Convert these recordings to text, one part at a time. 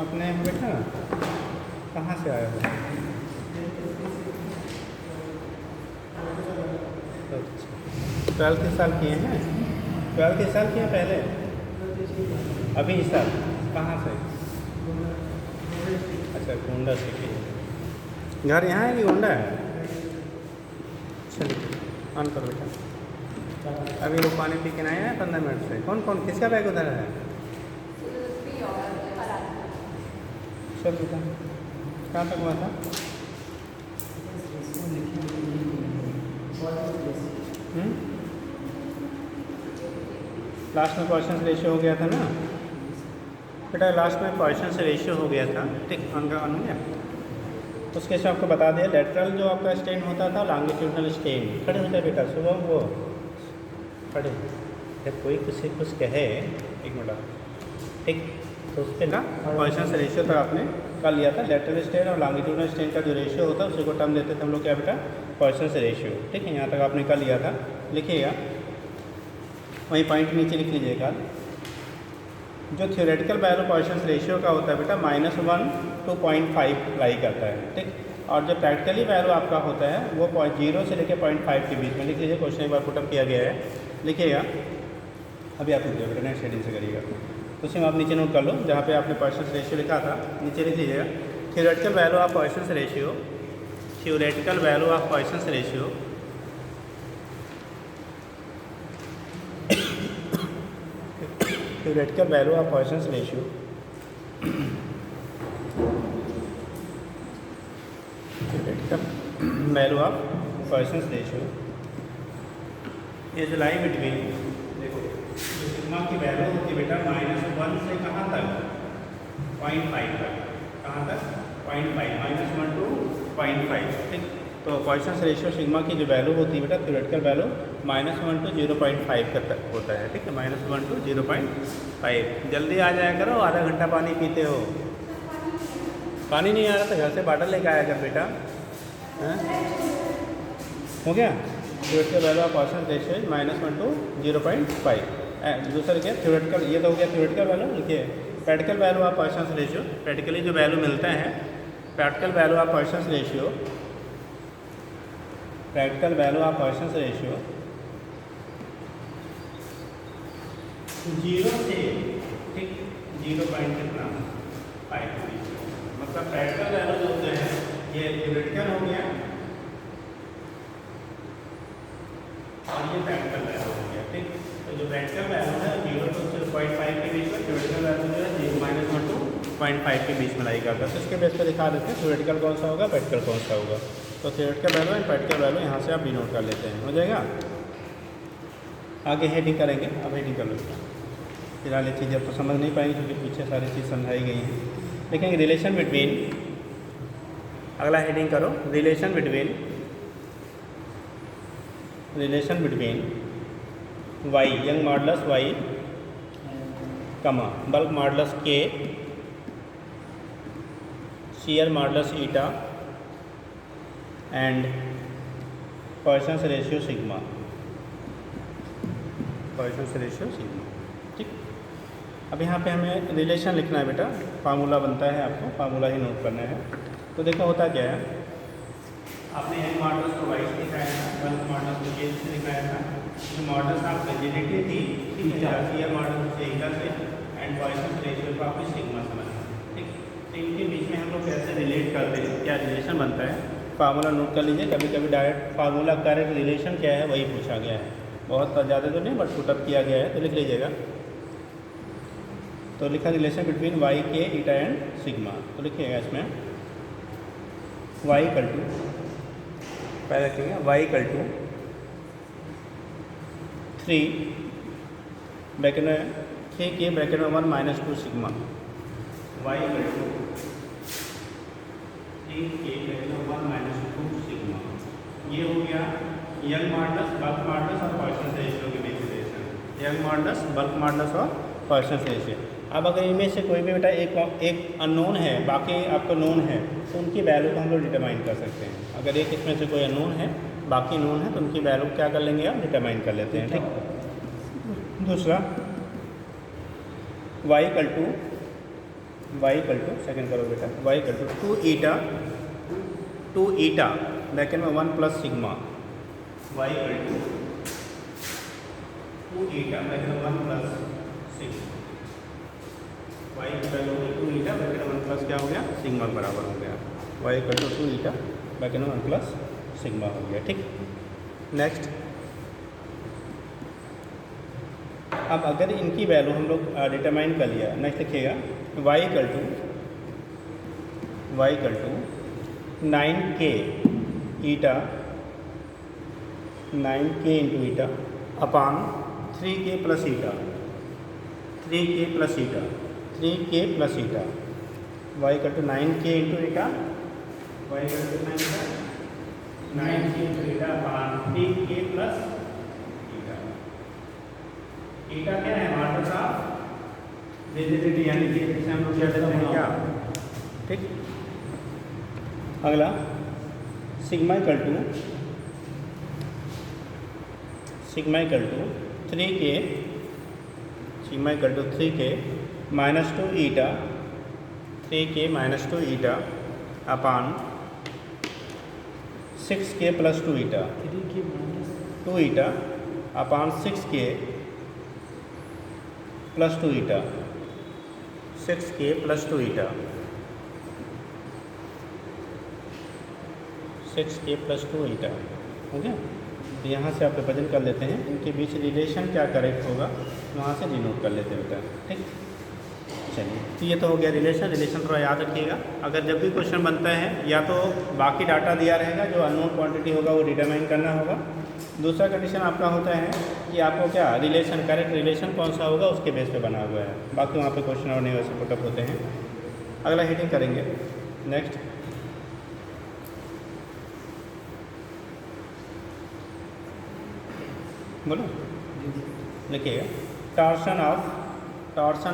अपने बेटा कहाँ से आया हो? ट्वेल्थ इस साल किए हैं? ट्वेल्थ इस साल किए पहले? अभी इस साल कहाँ से? अच्छा, गोंडा से किए। घर यहाँ है कि गोंडा है? चलिए ऑन करो बेटा। अभी वो पानी पी के आए हैं 15 मिनट से। कौन कौन किसका बैग उधर है? चल बेटा, कहाँ तक हुआ था? लास्ट में क्वेश्चन रेशियो हो गया था ना बेटा, लास्ट में क्वेश्चन से रेशियो हो गया था। ठीक, ऑन हो गया। उसके से आपको बता दिया लेटरल जो आपका स्टेन होता था, लॉन्गिट्यूडनल स्टेन। खड़े हो जाए बेटा, सुबह वो खड़े। जब कोई किसी कुछ कहे, एक मिनट, ठीक, तो उस पर ना क्वेश्चन से रेशियो तक आपने कर लिया था। लेटरल स्टेन और लॉन्गिट्यूडनल स्टेन का जो रेशियो होता है उसी को टर्म देते थे हम लोग क्या बेटा? क्वेश्चन से रेशियो। ठीक है, यहाँ तक आपने कर लिया था। लिखिएगा, वहीं पॉइंट नीचे लिख लीजिएगा। जो थ्योरेटिकल वैल्यू क्वेश्चन रेशियो का होता है बेटा -1 to 0.5 लाई करता है। ठीक, और जो प्रैक्टिकली वैल्यू आपका होता है वो 0 से लेकर 0.5 के बीच में। लिख लीजिए, क्वेश्चन एक बार पुटअप किया गया है, लिखिएगा। अभी आप लिखिएगा बेटा, नेक्स्ट हेडिंग से करिएगा। तो उसमें आप नीचे नोट कर लो, जहाँ पे आपने क्वेश्चन रेशियो लिखा था नीचे लिख लीजिएगा। Theoretical value of question ratio, theoretical value of question ratio theoretical value of Poisson's ratio theoretical value of Poisson's ratio is lie between, देखो सिग्मा की वैल्यू होती है बेटा -1 से कहाँ तक? 0.5 तक। कहाँ तक? 0.5, -1 to 0.5। ठीक, तो पॉइसन रेशियो सिग्मा की जो वैल्यू होती है बेटा, थ्योरेटिकल वैल्यू -1 to 0.5 तक होता है। ठीक है, -1 to 0.5। जल्दी आ जाया करो, आधा घंटा पानी पीते हो। पानी नहीं आ रहा तो घर से बॉटल लेके आया कर बेटा। हो गया? Theoretical value of Poisson ratio is -1 to 0.5। दूसरा क्या? थ्योरेटिकल, ये तो हो गया थ्योरेटिकल वैल्यू। लिखिए, practical value of Poisson ratio, practically जो वैल्यू मिलता है, practical value of Poisson ratio, practical value of Poisson ratio 0 से, ठीक, 0.5 मतलब प्रैक्टिकल वैल्यू जो होते हैं ये थ्योरेटिकल हो गया और ये प्रैक्टिकल वैल्यू हो गया। ठीक, तो जो प्रैक्टिकल वैल्यू है 0 to 0.5 के बीच में, थ्योरेटिकल वैल्यू जो है -1 to 0.5 के बीच में लाई करता है। तो इसके बेस पर दिखा देते हैं थ्योरेटिकल कौन सा होगा, प्रैक्टिकल कौन सा होगा। तो theoretical value and practical value यहाँ से आप भी नोट कर लेते हैं, हो जाएगा। आगे हेडिंग करेंगे, अब हेडिंग कर लो। फिलहाल ये चीज़ें आपको समझ नहीं पाएंगे क्योंकि पीछे सारी चीज़ समझाई गई हैं। देखेंगे रिलेशन बिटवीन, अगला हेडिंग करो, relation between y, young modulus y, कमा bulk modulus k, shear modulus eta and Poisson ratio sigma, Poisson ratio sigma. ठीक, अब यहाँ पे हमें रिलेशन लिखना है बेटा, फार्मूला बनता है, आपको फार्मूला ही नोट करना है। तो देखो होता क्या है, आपने एन मॉडल्स को वाइस दिखाया था, बल्क मॉडल्स को के से दिखाया था। जो मॉडल्स आपकी जेनेटिव थी, ठीक है, शीयर मॉडल से ईटा से एंड पॉइसन रेशियो को आपको सिग्मा समझना। ठीक, तो इनके बीच में हम लोग कैसे रिलेट करते हैं, क्या रिलेशन बनता है, फार्मूला नोट कर लीजिए। कभी कभी डायरेक्ट फार्मूला करेक्ट रिलेशन क्या है वही पूछा गया है, बहुत ज़्यादा तो नहीं बट पुटअप किया गया है, तो लिख लीजिएगा। तो लिखा relation between y, k, eta and sigma. तो लिखिएगा इसमें y इक्वल टू, पहले लिखिएगा y इक्वल टू 3 ब्रैकेट में 3k ब्रैकेट में 1 - 2 सिग्मा, y equal to 3k bracket में 1 - 2 सिग्मा। ये हो गया यंग मॉडुलस, बल्क मॉडुलस और पॉइसन रेशियो के बीच relation. Young modulus, bulk modulus और पॉइसन रेशियो। अब अगर इनमें से कोई भी बेटा एक अननोन है, बाकी आपको नोन है, तो उनकी वैल्यू को हम लोग डिटरमाइन कर सकते हैं। अगर एक इसमें से कोई अननोन है, बाकी नोन है तो उनकी वैल्यू क्या कर लेंगे, आप डिटरमाइन कर लेते हैं। ठीक, दूसरा y इक्वल टू सेकेंड करो बेटा, y equal to 2 eta bracket में 1 plus sigma, y equal to 2 eta bracket में 1 plus sigma, y equal to 2 eta bracket में 1 प्लस क्या हो गया, सिग्मा बराबर हो गया, y equal to 2 eta bracket में 1 प्लस सिग्मा हो गया। ठीक, नेक्स्ट अब अगर इनकी वैल्यू हम लोग डिटरमाइन कर लिया, नेक्स्ट लिखिएगा y equal to 9k eta 9k into eta upon 3k plus eta 3k plus eta 3k plus eta, y equal to 9k into eta, y equal to 9k into eta upon 3k plus eta क्या है, हमारे साथ rigidity, यानी कि इसे हम लोग क्या लेते हैं क्या। ठीक, अगला sigma equal to 3k, sigma equal to 3k minus 2 eta, 3k minus 2 eta upon 6k plus 2 eta, 2 eta upon 6k plus 2 eta, 6k plus 2 eta, 6k plus 2 eta हो गया। तो यहाँ से आप रिप्रेजेंट कर लेते हैं, इनके बीच रिलेशन क्या करेक्ट होगा वहाँ से डिनोट कर लेते हैं बेटा। ठीक, चलिए, तो ये तो हो गया रिलेशन थोड़ा याद रखिएगा। अगर जब भी क्वेश्चन बनता है या तो बाकी डाटा दिया रहेगा, जो अननोन क्वांटिटी होगा वो डिटरमाइन करना होगा। दूसरा कंडीशन आपका होता है कि आपको क्या रिलेशन, करेक्ट रिलेशन कौन सा होगा उसके बेस पे बना हुआ है, बाकी वहाँ पे क्वेश्चन और नहीं वैसे पुटअप होते हैं। अगला हेडिंग करेंगे, नेक्स्ट बोलो, लिखिएगा torsion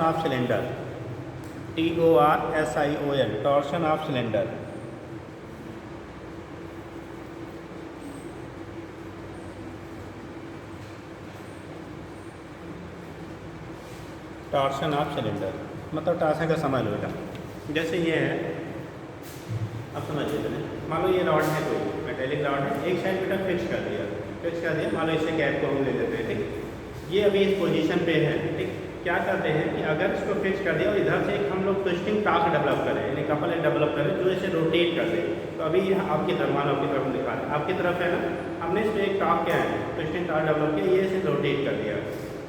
of cylinder, TORSION, torsion of cylinder. Torsion of cylinder मतलब टॉर्शन का समझ लो बेटा, जैसे ये है, अब समझ लीजिए, मान लो ये रॉड है, कोई मेटेलिक रॉड है, एक साइड बेटा फिक्स कर दिया, मान लो इसे गैप को हम ले लेते हैं। ठीक, ये अभी इस पोजीशन पे है। ठीक, क्या करते हैं कि अगर इसको फिक्स कर दिया और इधर से एक हम लोग ट्विस्टिंग टार्क डेवलप करें, यानी कपल डेवलप करें जो इसे रोटेट कर दे। तो अभी यह आपकी तरफ, मान आपकी तरफ दिखा रहे हैं, आपकी तरफ है ना, हमने इस पर एक टार्क क्या है, ट्विस्टिंग टार्क डेवलप किया, ये इसे रोटेट कर दिया।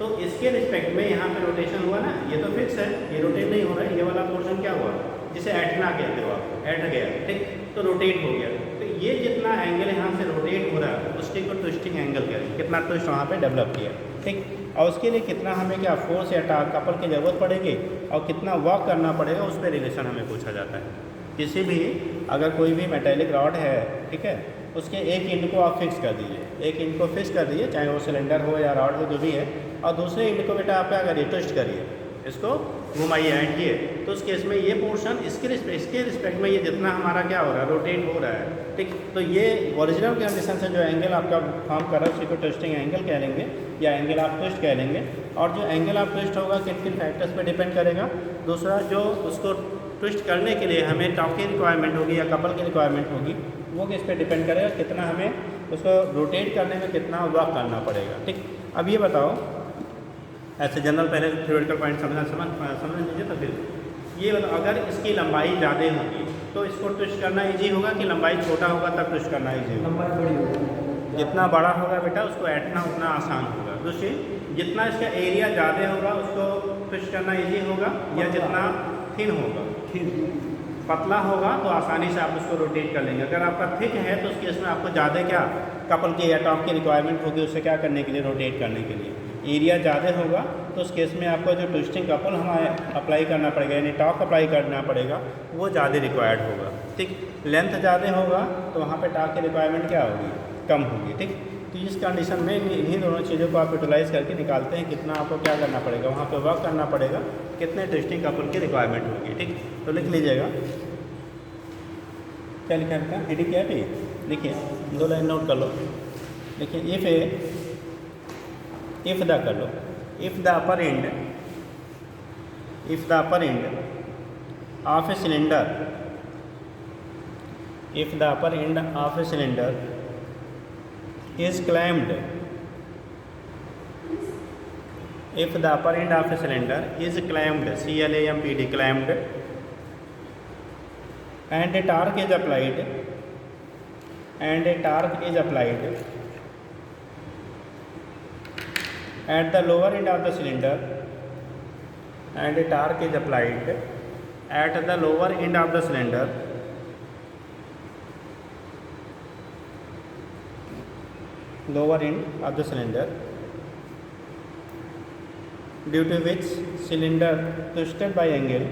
तो इसके रिस्पेक्ट में यहाँ पे रोटेशन हुआ ना, ये तो फिक्स है, ये रोटेट नहीं हो रहा है, ये वाला पोर्शन क्या हुआ, जिसे ऐठना कहते हो आप, ऐठ गया। ठीक, तो रोटेट हो गया। तो ये जितना एंगल यहाँ से रोटेट हो रहा है उसके को ट्विस्टिंग एंगल करें, कितना ट्विस्ट वहाँ पे डेवलप किया। ठीक, और उसके लिए कितना हमें क्या फोर्स या कपल की ज़रूरत पड़ेगी और कितना वर्क करना पड़ेगा, उस पर रिलेशन हमें पूछा जाता है। किसी भी अगर कोई भी मेटेलिक रॉड है, ठीक है, उसके एक एंड को आप फिक्स कर दीजिए, एक एंड को फिक्स कर दीजिए, चाहे वो सिलेंडर हो या रॉड हो जो भी है, और दूसरे एंड को बेटा आप क्या करिए, ट्विस्ट करिए, इसको घुमाइए, ऐंठिए। तो उस केस में ये पोर्शन इसके रिस्पेक्ट में ये जितना हमारा क्या हो रहा है, रोटेट हो रहा है। ठीक, तो ये ओरिजिनल कंडीशन से जो एंगल आपका फॉर्म कर रहा है उसी को ट्विस्टिंग एंगल कह लेंगे, या एंगल आप ट्विस्ट कह लेंगे। और जो एंगल आप ट्विस्ट होगा किन किन फैक्टर्स पे डिपेंड करेगा। दूसरा, जो उसको ट्विस्ट करने के लिए हमें टॉर्क की रिक्वायरमेंट होगी या कपल की रिक्वायरमेंट होगी, वो किस पे डिपेंड करेगा, कितना हमें उसको रोटेट करने में कितना वर्क करना पड़ेगा। ठीक, अब ये बताओ, ऐसे जनरल पहले थ्योरेटिकल पॉइंट समझ लीजिए। तो फिर ये बताओ, अगर इसकी लंबाई ज़्यादा होगी तो इसको ट्विस्ट करना इजी होगा कि लंबाई छोटा होगा तब ट्विस्ट करना इजी होगा? लंबाई बड़ी होगी, जितना बड़ा होगा बेटा उसको ऐंठना उतना आसान होगा। दूसरी, जितना इसका एरिया ज़्यादा होगा उसको ट्विस्ट करना इजी होगा, या जितना थिन होगा, पतला होगा तो आसानी से आप उसको रोटेट कर लेंगे। अगर आपका थिक है तो उस केस में आपको ज़्यादा क्या कपल की या टॉप की रिक्वायरमेंट होगी, उसे क्या करने के लिए, रोटेट करने के लिए। एरिया ज़्यादा होगा तो उस केस में आपको जो ट्विस्टिंग कपल हमें अप्लाई करना पड़ेगा, यानी टॉक अप्लाई करना पड़ेगा, वो ज़्यादा रिक्वायर्ड होगा। ठीक, लेंथ ज़्यादा होगा तो वहाँ पे टॉक की रिक्वायरमेंट क्या होगी, कम होगी। ठीक, तो इस कंडीशन में इन्हीं दोनों चीज़ों को आप यूटिलाइज़ करके निकालते हैं कितना आपको क्या करना पड़ेगा, वहाँ पे वर्क करना पड़ेगा, कितने ट्विस्टिंग कपल की रिक्वायरमेंट होगी। ठीक, तो लिख लीजिएगा क्या लिखा है आपका हेडिंग क्या है पे? देखिए 2 लाइन नोट कर लो। देखिए इफ़ द कर लो, if the upper end of a cylinder, if the upper end of a cylinder is clamped, if the upper end of a cylinder is clamped, clamped, clamped, and a torque is applied, at the lower end of the cylinder, and a torque is applied at the lower end of the cylinder, due to which cylinder twisted by angle,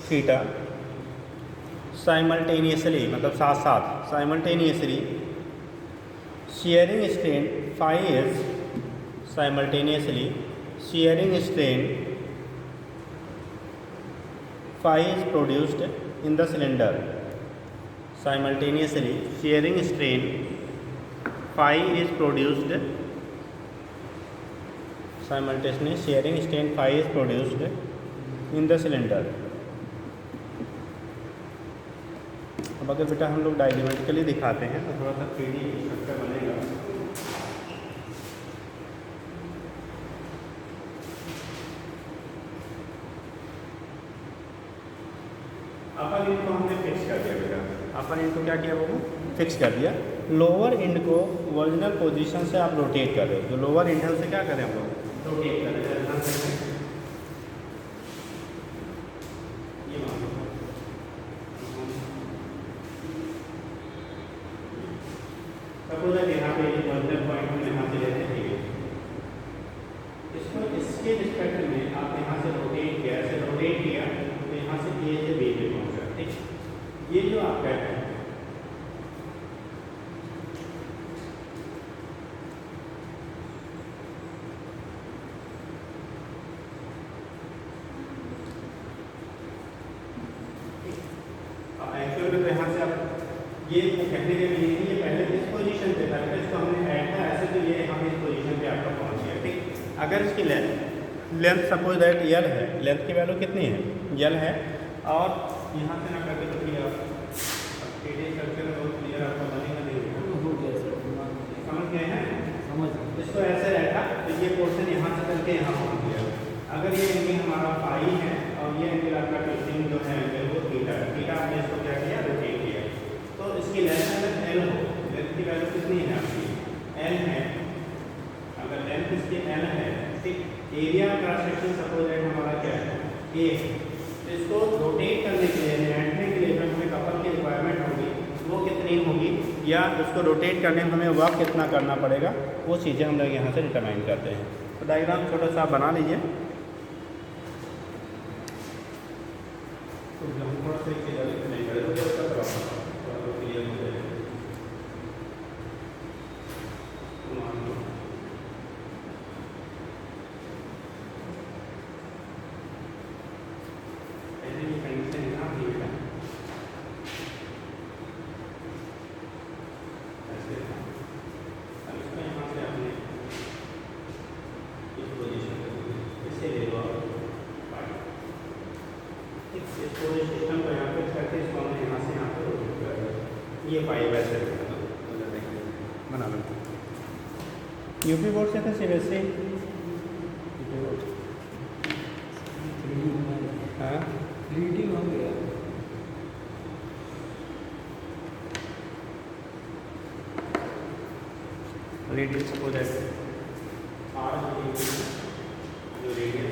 theta simultaneously, मतलब साथ साथ simultaneously shearing strain phi is produced in the cylinder. Simultaneously shearing strain phi is produced in the cylinder. अब अगर बेटा हम लोग diagrammatically दिखाते हैं तो थोड़ा सा 3D स्ट्रक्चर बनेगा। अपर एंड को हमने फिक्स कर दिया बेटा, अपर एंड को क्या किया वो फिक्स कर दिया। लोअर एंड को ओरिजिनल पोजीशन से आप रोटेट कर रहे हो, जो लोअर एंड से क्या करें हम लोग रोटेट कर रहे हैं। सपोज यहाँ पे ओरिजिनल पॉइंट में यहाँ से लेते हैं, इसको इसके रिस्पेक्ट में आप यहाँ से रोटेट किया, ऐसे रोटेट किया तो यहाँ से ए से बी पे पहुँचा। ठीक, ये जो आपका है एक्चुअली तो यहाँ से आप ये कहने के लिए ये पहले इस पोजीशन पे था, इसको हमने ऐड था ऐसे, तो ये हम इस पोजीशन पे आपका पहुँच गया। ठीक, अगर इसकी लेंथ सपोज दैट यल है, लेंथ की वैल्यू कितनी है यल है, और यहाँ से ना करके तो फिर आप स्ट्रक्चर बहुत क्लियर आपको बनेगा नहीं, समझ गए हैं? इसको ऐसे रहता तो ये पोर्शन यहाँ से करके यहाँ पहुँच गया। अगर ये एंगल हमारा फाई है और ये एंगल आपका ट्विस्टिंग जो है एंगल वो थीटा है, थीटा हमने इसको क्या किया रोटेट किया, तो इसकी लेंथ अगर एल हो, लेंथ की वैल्यू कितनी है आपकी एल है, अगर लेंथ इसकी एल है, ठीक, area cross section suppose that हमारा क्या है ए, तो इसको रोटेट करने के लिए ऐंठने के लिए जो हमें कपल की रिक्वायरमेंट होगी वो कितनी होगी, या उसको रोटेट करने में हमें वर्क कितना करना पड़ेगा, वो चीज़ें हम लोग यहाँ से डिटरमाइन करते हैं। तो डायग्राम छोटा सा बना लीजिए। तो हम थोड़ा सा नहीं करेंगे तो क्लियर हो जाएगा। पूरे सिस्टम को यहाँ पे करके इसको हमने यहाँ से यहाँ पे रोटेट कर दिया, ये पाई वैसे बना लो। यूपी बोर्ड से थे सीबीएसई, हाँ रीडिंग हो गया। रीडिंग सपोज है आर जो रेडियन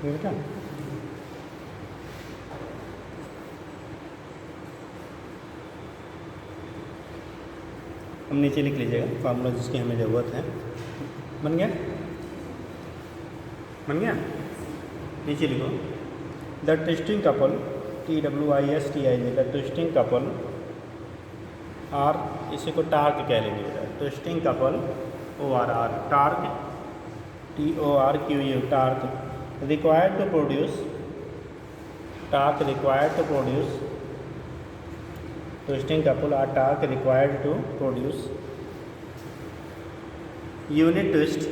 बेटा हम नीचे लिख लीजिएगा फार्मूला जिसकी हमें ज़रूरत है। बन गया? बन गया? नीचे लिखो the twisting couple TWISTING the twisting couple are, इसी को टार्क कह लेंगे बेटा। Twisting couple ORR torque TORQU torque required to produce twisting couple are torque required to produce unit twist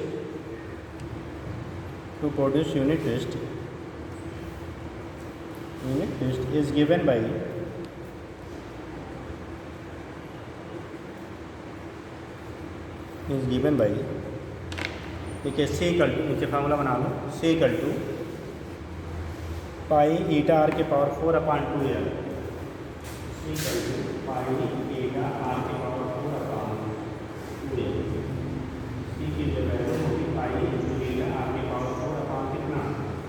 is given by देखिए C इक्वल टू, नीचे formula बना लो, C equal to pi eta R के power 4/2L pi eta R के power 4/2L C की जगह होगी पाई eta R के पावर 4 कितना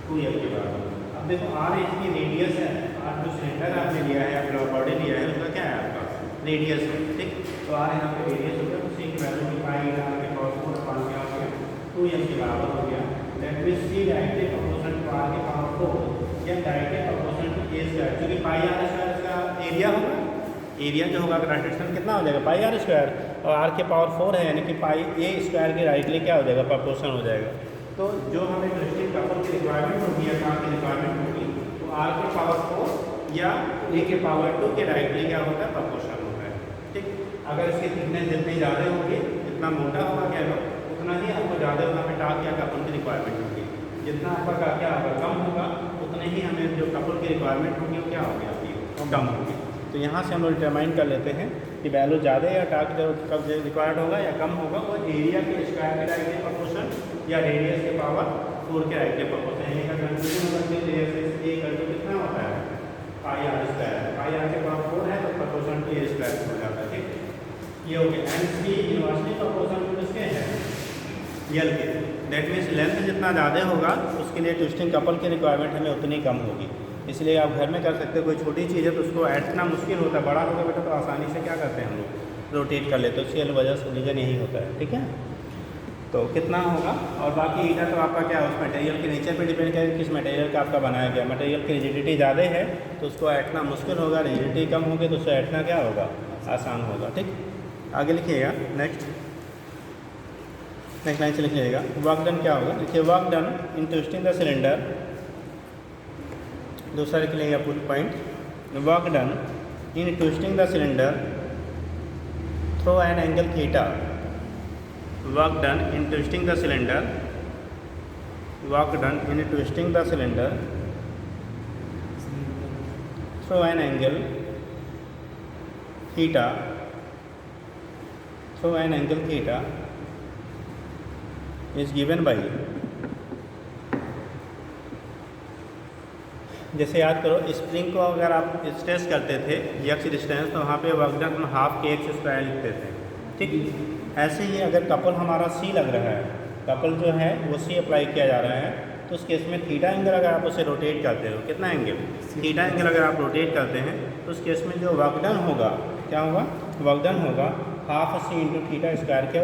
2L के बराबर। अब देखो आर इसकी रेडियस है, आर जो सिलेंडर आपने लिया है, आपने बॉडी लिया है, उसका क्या है आपका रेडियस है, ठीक। तो आर यहाँ पे रेडियस हो गया, तो सी की वैल्यू की पाई ईटा आर के पावर 4 क्या हो गया 2L के बराबर हो गया। That means C directly proportional to R के पावर 4 या directly proportional to A square, क्योंकि पाई आर स्क्वायर इसका एरिया होगा, एरिया जो होगा ग्रेविटेशन कितना हो जाएगा पाई आर स्क्वायर, और आर के पावर 4 है यानी कि पाई ए स्क्वायर के डायरेक्टली क्या हो जाएगा प्रोपोर्शन हो जाएगा। तो जो हमें ट्विस्टिंग कपल की रिक्वायरमेंट होगी या कार की रिक्वायरमेंट होगी तो आर के पावर 4 या ए के पावर 2 के डायरेक्टली क्या होता है प्रोपोर्शन होता है, ठीक। अगर इसकी थिकनेस जितनी ज़्यादा होगी, जितना मोटा होगा क्या लो, उतना ही आपको ज़्यादा वहाँ पे टार्क या कपल की रिक्वायरमेंट होगी। जितना आपका क्या होगा कम होगा, उतने ही हमें जो कपल की रिक्वायरमेंट होगी वो क्या होगी आपकी कम होगी। तो यहाँ से हम लोग डिटरमाइन कर लेते हैं कि वैल्यू ज़्यादा या टार्क कब रिक्वायर्ड होगा या कम होगा, वो एरिया के स्क्वायर के डायरेक्टली प्रोपोर्शन या रेडियस के पावर 4 के डायरेक्टली प्रोपोर्शन। यानी का कंफ्यूजन होगा कि रेडियस ए करके कितना होता है पाई आर स्क्वायर, पाई आर के पावर 4 है तो प्रोपोर्शन टू ए स्क्वायर हो जाता है, ठीक। ये हो गया। And C university proportion to किसके हैं यल के। दैट मीन्स लेंथ जितना ज़्यादा होगा उसके लिए ट्विस्टिंग कपल की रिक्वायरमेंट हमें उतनी कम होगी। इसलिए आप घर में कर सकते हो, कोई छोटी चीज़ है तो उसको ऐडना मुश्किल होता है, बड़ा होगा बेटा तो आसानी से क्या करते हैं हम लोग रोटेट कर लेते हैं, उसकी वजह से रीज़न यही होता है, ठीक है। तो कितना होगा, और बाकी ईटा तो आपका क्या है उस मटेरियल के नेचर पे डिपेंड करेगा किस मटेरियल का आपका बनाया गया। मटेरियल की रिजिडिटी ज़्यादा है तो उसको ऐटना मुश्किल होगा, रिजिडिटी कम होगी तो उसको ऐटना क्या होगा आसान होगा, ठीक। आगे लिखिएगा नेक्स्ट लाइन से लिखिएगा वर्क डन क्या होगा, देखिए work done in twisting the cylinder. दूसरा लिख लेंगे full point, work done in twisting the cylinder through an angle theta. Work done in twisting the cylinder, work done in twisting the cylinder through an angle theta, through an angle theta is given by, जैसे याद करो spring को अगर आप stress करते थे x distance तो वहाँ पे वर्क डन हम हाफ के एक्स स्क्वायर लिखते थे, ठीक। ऐसे ही अगर कपल हमारा सी लग रहा है, कपल जो है वो सी अप्लाई किया जा रहा है, तो उस केस में थीटा एंगल अगर आप उसे रोटेट करते हो, कितना एंगल थीटा एंगल अगर आप रोटेट करते हैं तो उस केस में जो वर्क डन होगा क्या होगा, वर्क डन होगा half C into theta square के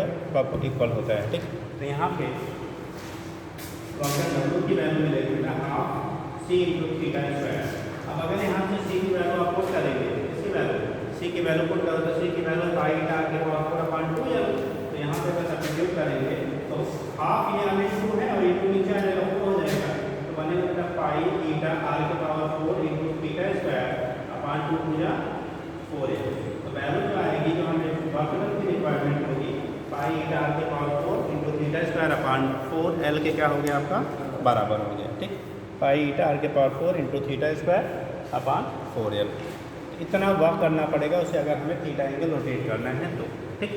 इक्वल होता है, ठीक। तो यहाँ पे वर्क डन W की वैल्यू मिलेगी half C into theta square. अब अगर यहाँ से सी की वैल्यू आप पुट करेंगे, इसकी वैल्यू सी की वैल्यू पुट करो तो सी की वैल्यू पाई ईटा के पावर 4/2 या तो यहाँ पे अगर सब्स्टिट्यूट करेंगे तो हाफ ये हमें 2 है और इंटू नीचे आ जाएगा 4 हो जाएगा, तो बनेगा बेटा पाई ईटा आर के पावर 4 इंटू थीटा स्क्वायर/2 पूरा 4 है। तो वैल्यू जो आएगी जो हमें वर्क डन की रिक्वायरमेंट होगी पाई ईटा आर के पावर 4 इंटू थीटा स्क्वायर/4 एल के क्या हो गया आपका बराबर हो गया, ठीक। पाई ईटा आर के पावर 4 इंटू थीटा स्क्वायर/4L। इतना वर्क करना पड़ेगा उसे अगर हमें थीटा एंगल रोटेट करना है तो, ठीक।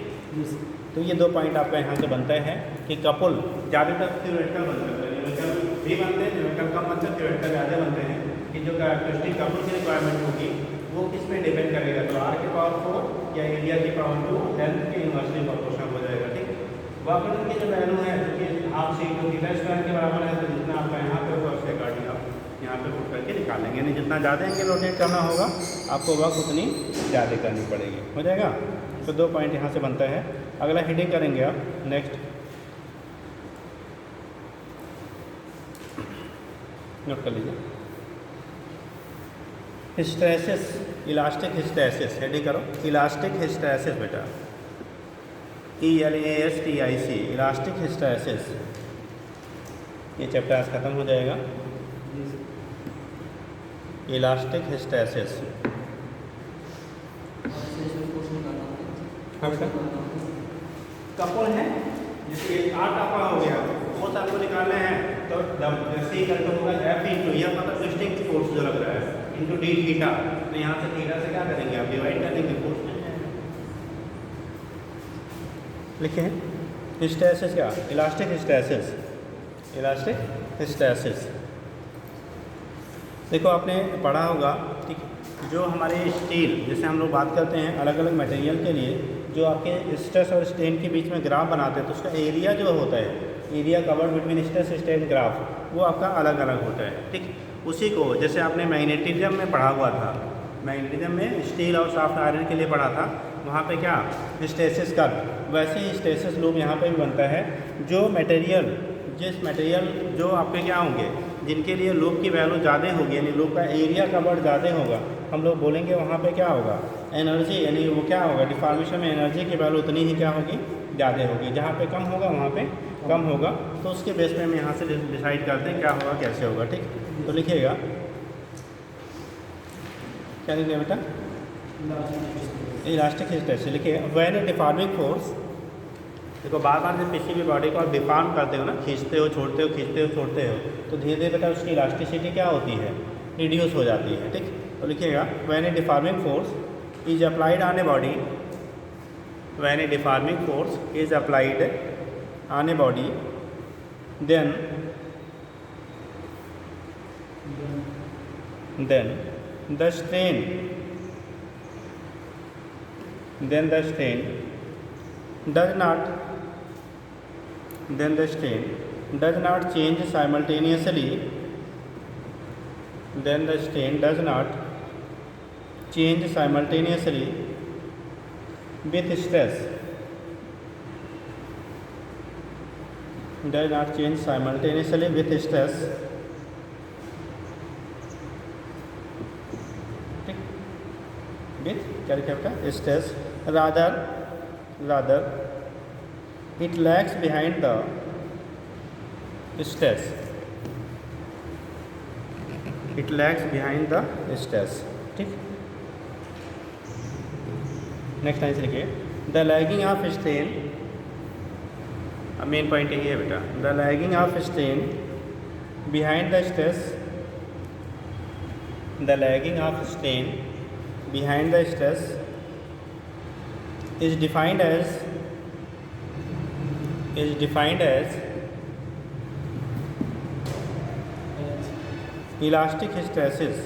तो ये 2 पॉइंट आपका यहाँ से बनता है कि कपल ज़्यादातर थ्योरेटिकल बनते हैं, न्यूमेरिकल भी बनते हैं, न्यूमेरिकल कम बनते हैं, थ्योरेटिकल ज़्यादा बनते हैं कि जो ट्विस्टिंग कपल की रिक्वायरमेंट होगी वो किस में डिपेंड करेगा, तो आर के पावर 4 या एरिया के पावर 2 लेंथ के इन्वर्सली प्रोपोर्शनल हो जाएगा, ठीक। वर्क डन की जो वैल्यू है जो कि half C into theta square के बराबर है, तो जितना आपका यहाँ पे होगा उससे पे पुट करके निकालेंगे, यानी जितना ज़्यादा एंगल रोटेट करना होगा आपको वर्क उतनी ज़्यादा करनी पड़ेगी। हो जाएगा। तो 2 पॉइंट यहाँ से बनता है। अगला हेडिंग करेंगे आप। नेक्स्ट नोट कर लीजिए, हिस्टैरिसीस, इलास्टिक हिस्टैरिसीस। हेडिंग करो इलास्टिक हिस्टैरिसीस बेटा, ELASTIC, इलास्टिक हिस्टैरिसीस। ये चैप्टर आज ख़त्म हो जाएगा। Elastic hysteresis. कपल है जैसे 8 टापा हो गया, फोर्स आपको निकालना है तो जैसे ही करके होगा F इंटू, यह मतलब ट्विस्टिंग फोर्स जो लग रहा है, इंटू डी थीटा। तो यहाँ से थीटा से क्या करेंगे आप, डिवाइड कर देंगे, फोर्स में लिखे हैं। हिस्टैरिसीस क्या, इलास्टिक हिस्टैरिसीस, इलास्टिक हिस्टैरिसीस। देखो आपने पढ़ा होगा, ठीक, जो हमारे स्टील, जैसे हम लोग बात करते हैं अलग अलग मटेरियल के लिए, जो आपके स्ट्रेस और स्ट्रेन के बीच में ग्राफ बनाते हैं, तो उसका एरिया जो होता है, area covered between stress strain graph, वो आपका अलग अलग होता है। ठीक, उसी को जैसे आपने मैग्नेटिज्म में पढ़ा हुआ था, मैग्नेटिज्म में स्टील और सॉफ्ट आयरन के लिए पढ़ा था, वहाँ पे क्या हिस्टैरिसीस कर्व, वैसे ही हिस्टैरिसीस लूप यहाँ पे भी बनता है। जो मटेरियल, जिस मटेरियल जो आपके क्या होंगे, जिनके लिए लूप की वैल्यू ज़्यादा होगी, यानी लूप का एरिया कवर्ड ज़्यादा होगा, हम लोग बोलेंगे वहाँ पे क्या होगा, एनर्जी, यानी वो क्या होगा, डिफॉर्मेशन में एनर्जी की वैल्यू उतनी ही क्या होगी, ज़्यादा होगी। जहाँ पे कम होगा वहाँ पे कम होगा। तो उसके बेस पे हम यहाँ से डिसाइड करते हैं क्या होगा कैसे होगा। ठीक, तो लिखिएगा क्या लिखिएगा बेटा, इलास्टिक हिस्टैरिसीस लिखिए। व्हेन ए डिफॉर्मिंग फोर्स, देखो बार बार जब किसी भी बॉडी को आप डिफॉर्म करते हो ना, खींचते हो छोड़ते हो, खींचते हो छोड़ते हो, तो धीरे धीरे बेटा उसकी इलास्टिसिटी क्या होती है, रिड्यूस हो जाती है। ठीक, तो लिखिएगा when a deforming force is applied on a body, when a deforming force is applied on a body, then the strain does not change simultaneously, then the strain does not change simultaneously with stress, does not change simultaneously with stress, with क्या लिखा बेटा, stress, rather it lags behind the stress, it lags behind the stress। ठीक, next line से लिखिए, the lagging of strain, अब main point यही है बेटा, the lagging of strain behind the stress, the lagging of strain behind the stress is defined as elastic hysteresis,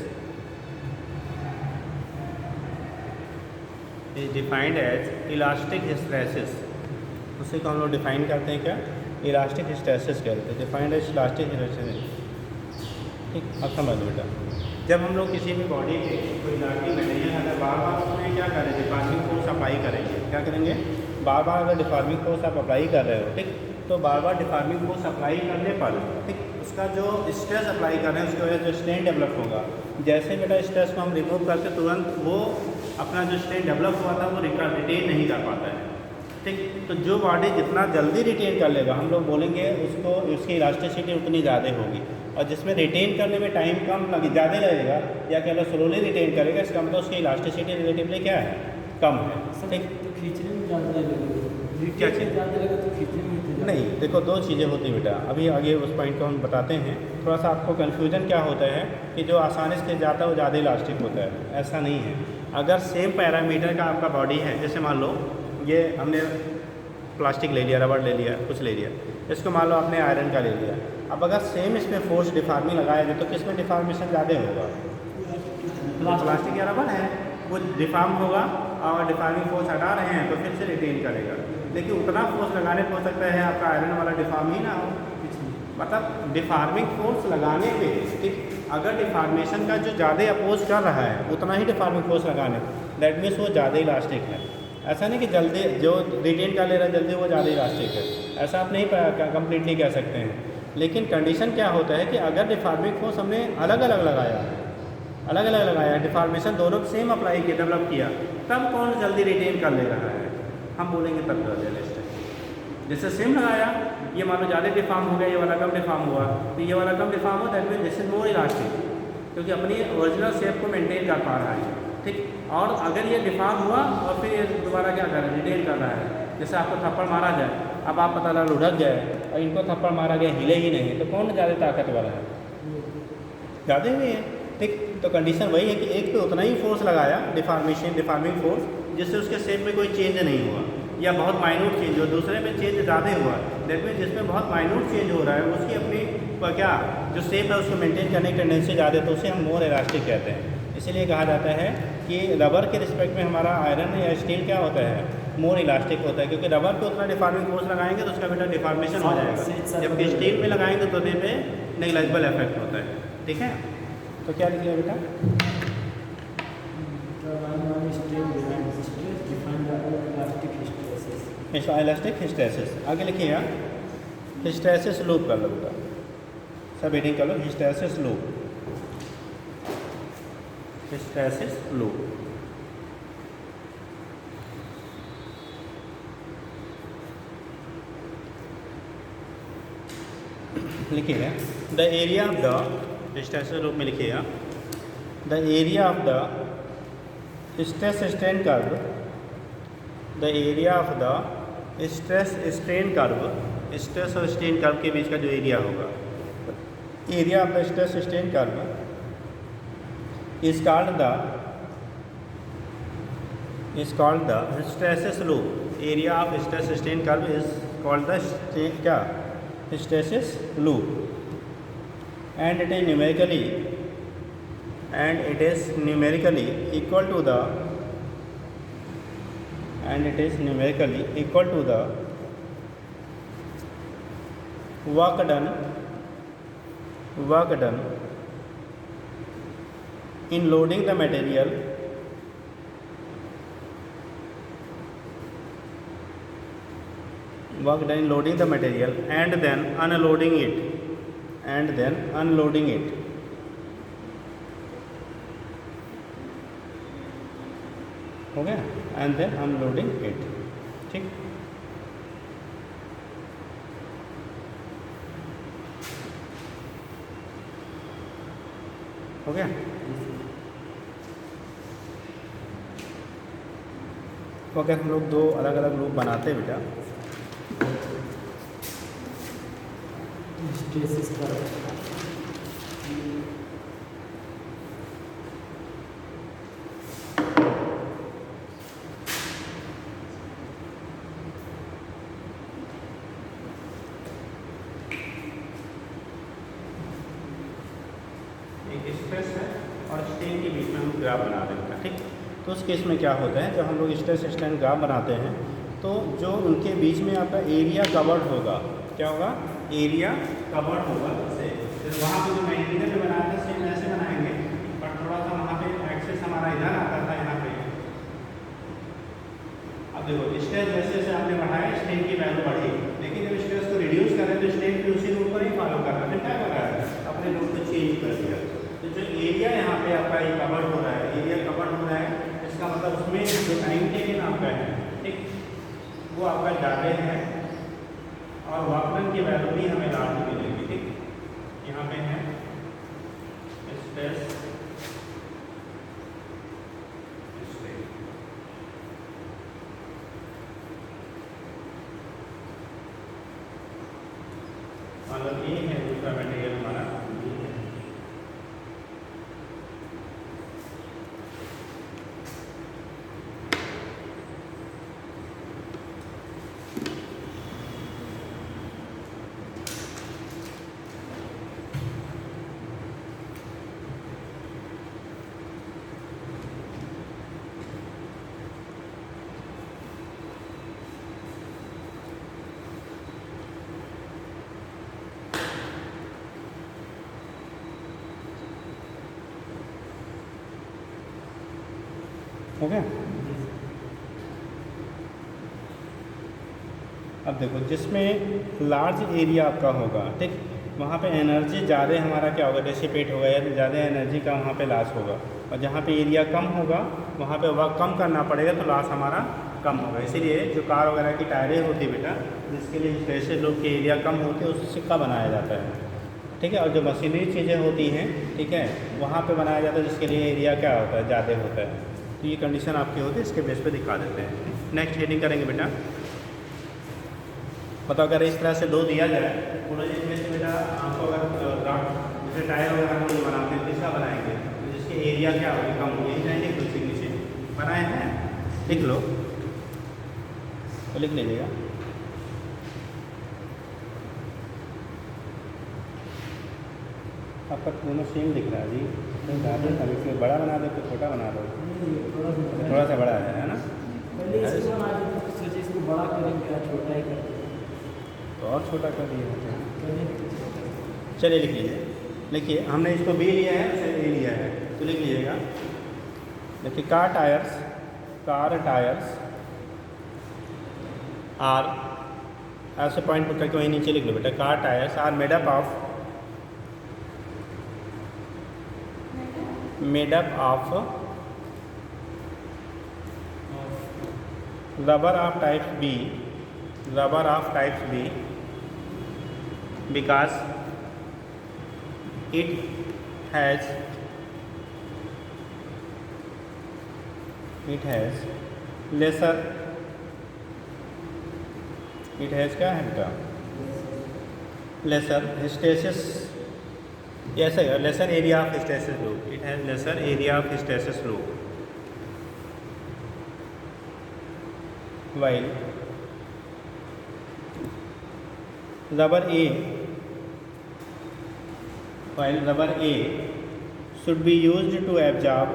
is defined as elastic hysteresis। उसी को हम लोग डिफाइन करते हैं क्या, इलास्टिक हिस्टैरिसीस कहते हैं, डिफाइंड एज इलास्टिक हिस्टैरिसीस। ठीक, अब समझ लो बेटा, जब हम लोग किसी भी बॉडी के कोई इलास्टिक मटेरियल अगर बार बार उसमें क्या करें, डिफॉर्मिंग फोर्स अप्लाई करेंगे, क्या करेंगे, बार बार अगर डिफॉर्मिंग फोर्स आप अप्लाई कर रहे हो, ठीक, तो बार बार डिफॉर्मिंग फोर्स अप्लाई करने पर, ठीक, उसका जो स्ट्रेस अप्लाई कर रहे हैं उसकी वजह से जो स्ट्रेन डेवलप होगा, जैसे बेटा स्ट्रेस को हम रिमूव करते तुरंत वो अपना जो स्ट्रेन डेवलप हुआ था वो रिटेन नहीं कर पाता है। ठीक, तो जो बॉडी जितना जल्दी रिटेन कर लेगा, हम लोग बोलेंगे उसको, उसकी इलास्टिसिटी उतनी ज़्यादा होगी, और जिसमें रिटेन करने में टाइम कम लगे, ज़्यादा लगेगा, या कह लो स्लोली रिटेन करेगा, इसका मतलब उसकी इलास्टिसिटी रिलेटिवली क्या है, कम है। ठीक, तो खींचने में ज़्यादा लगेगा, क्या चीज़ ज़्यादा लगेगा तो खींचने में नहीं। देखो दो चीज़ें होती हैं बेटा, अभी आगे उस पॉइंट को हम बताते हैं। थोड़ा सा आपको कन्फ्यूजन क्या होता है कि जो आसानी से जाता है वो ज़्यादा इलास्टिक होता है, ऐसा नहीं है। अगर सेम पैरामीटर का आपका बॉडी है, जैसे मान लो ये हमने प्लास्टिक ले लिया, रबड़ ले लिया, कुछ ले लिया, इसको मान लो आपने आयरन का ले लिया, अब अगर सेम इसमें फोर्स डिफॉर्मिंग लगाया जाए तो किसमें डिफॉर्मेशन ज़्यादा होगा, प्लास्टिक या रबड़ है वो डिफॉर्म होगा, और डिफॉर्मिंग फोर्स हटा रहे हैं तो फिर से रिटेन करेगा, लेकिन उतना फोर्स लगाने पर हो सकता है आपका आयरन वाला डिफॉर्म ही ना हो। मतलब डिफार्मिंग फोर्स लगाने पे, ठीक, अगर डिफार्मेशन का जो ज़्यादा अपोज कर रहा है उतना ही डिफार्मिंग फोर्स लगाने, दैट मीन्स वो ज़्यादा इलास्टिक है। ऐसा नहीं कि जल्दी जो रिटेन कर ले रहा है जल्दी वो ज़्यादा इलास्टिक है, ऐसा आप नहीं कंप्लीटली कह सकते हैं। लेकिन कंडीशन क्या होता है कि अगर डिफार्मिंग फोर्स हमने अलग अलग लगाया, डिफार्मेशन दोनों सेम अप्लाई किया, डेवलप किया, तब कौन जल्दी रिटेन कर ले रहा है, हम बोलेंगे तब रियलिस्ट है। जैसे सेम लगाया, ये मान लो ज़्यादा डिफार्म हो गया, ये वाला कम डिफार्म हुआ, तो ये वाला कम डिफार्म हुआ, that mean this is more elastic, क्योंकि अपनी ओरिजिनल शेप को मेंटेन कर पा रहा है, ठीक। और अगर ये डिफार्म हुआ और फिर ये दोबारा क्या कर रहा है, रिटेन कर रहा है। जैसे आपको थप्पड़ मारा जाए, अब आप पता लगा लुढ़क गए और इनको थप्पड़ मारा गया, हिले ही नहीं, तो कौन ज़्यादा ताकतवर है, ज़्यादा हुई है, ठीक। तो कंडीशन वही है कि एक पे उतना ही फोर्स लगाया, डिफार्मिंग फोर्स, जिससे उसके शेप में कोई चेंज नहीं हुआ या बहुत माइन्यूट चेंज हो, दूसरे में चेंज ज़्यादा हुआ, दैट मीन जिसमें बहुत माइन्यूट चेंज हो रहा है उसकी अपनी क्या जो शेप है उसको मेंटेन करने की टेंडेंसी ज़्यादा है, तो उसे हम मोर इलास्टिक कहते हैं। इसीलिए कहा जाता है कि रबर के रिस्पेक्ट में हमारा आयरन या स्टील क्या होता है, मोर इलास्टिक होता है, क्योंकि रबर पे उतना डिफार्मिंग फोर्स लगाएंगे तो उसका बेटा डिफार्मेशन हो जाएगा, जबकि स्टील में लगाएंगे तो उतने पे नेग्लिजिबल इफेक्ट होता है, ठीक है। तो क्या लिख लिया बेटा, इलास्टिक हिस्टैसिस। आगे लिखिएगा हिस्टैसिस लूप कर लो बेटा, सब हेडिंग कर लो, हिस्टैसिस लूप, हिस्टैसिस लूप। लिखिएगा the area of the hysteresis loop में लिखिएगा the area of the stress strain curve, the area of the stress strain curve, stress और स्ट्रेन कर्व के बीच का जो एरिया होगा, area of the stress strain curve is called the hysteresis loop. Area of stress strain curve is called the क्या hysteresis loop, and it is numerically equal to the work done in loading the material and then unloading it, हो गया, and then unloading it, ठीक। हो गया। तो अगर हम लोग दो अलग अलग लूप बनाते हैं बेटा, स्ट्रेसिस का एक स्ट्रेस है और स्ट्रेन के बीच में हम ग्राफ बना देते हैं, ठीक। तो उस केस में क्या होता है, जब हम लोग स्ट्रेस स्ट्रेन ग्राफ बनाते हैं तो जो उनके बीच में आपका एरिया कवर्ड होगा, क्या होगा, एरिया कवर्ड होगा, जैसे वहाँ पे जो मेंटेनर पे बनाया था सेम ऐसे बनाएंगे, पर थोड़ा सा वहाँ पे एक्सेस हमारा इधर आता था, यहाँ पे अब देखो स्ट्रेस जैसे जैसे आपने बढ़ाया स्ट्रेन की वैल्यू बढ़ी, लेकिन जब स्ट्रेस को रिड्यूस करें तो स्ट्रेन भी उसी रूट पर ही फॉलो कर रहा है, फिर क्या कर रहा है, अपने रूट को चेंज कर दिया। तो जो एरिया यहाँ पे आपका ये कवर्ड हो रहा है, एरिया कवर्ड हो रहा है, इसका मतलब उसमें जो टाइम टेकन आपका है, ठीक, वो आपका ज़्यादा है और वापरन की वैल्यू भी हमें लार्ज मिलेगी, ठीक। यहाँ पे है स्ट्रेस स्ट्रेन, मतलब ये है दूसरा मटेरियल हमारा ये है। हो गया। अब देखो जिसमें लार्ज एरिया आपका होगा, ठीक, वहाँ पे एनर्जी ज़्यादा हमारा क्या होगा, डिसिपेट होगा, या ज़्यादा एनर्जी का वहाँ पे लॉस होगा। और जहाँ पे एरिया कम होगा वहाँ पे वर्क कम करना पड़ेगा, तो लॉस हमारा कम होगा। इसीलिए जो कार वगैरह की टायरें होती है बेटा, जिसके लिए जैसे लोग के एरिया कम होते हैं उससे सिक्का बनाया जाता है, ठीक है। और जो मशीनरी चीज़ें होती हैं, ठीक है, वहाँ पे बनाया जाता है जिसके लिए एरिया क्या होता है, ज़्यादा होता है। तो ये कंडीशन आपकी होती है, इसके बेस पे दिखा देते हैं। नेक्स्ट हेडिंग करेंगे बेटा। मतलब अगर इस तरह से दो दिया जाए पूरा, इसमें से बेटा आपको अगर जैसे टायर वगैरह हम लोग बनाते हैं, किसका बनाएंगे, तो जिसके एरिया क्या होगी, कम होगी, यही जाएंगे कुछ नीचे बनाए हैं, लिख लो, तो लिख लीजिएगा। आपका दोनों सेम दिख रहा है जी, तो ज़्यादा कभी इसमें बड़ा बना दो तो छोटा बना दो, थोड़ा सा बड़ा है ना। पहले इसको सोचे इसको बड़ा करेंगे या छोटा ही करते तो और छोटा कर दिए होते हैं। हैं। चलिए लिख लीजिए, लिखिए, हमने इसको बी लिया है, उसे ए लिया है, तो लिख लीजिएगा। देखिए कार टायर्स आर, ऐसे पॉइंट पकड़ के वहीं नीचे लिख लो बेटा। Car tyres are made up of rubber of types B because it has lesser, it has क्या है बेटा, lesser stasis, yes है, lesser area of stasis loop, it has lesser area of stasis loop, while rubber A should be used to absorb,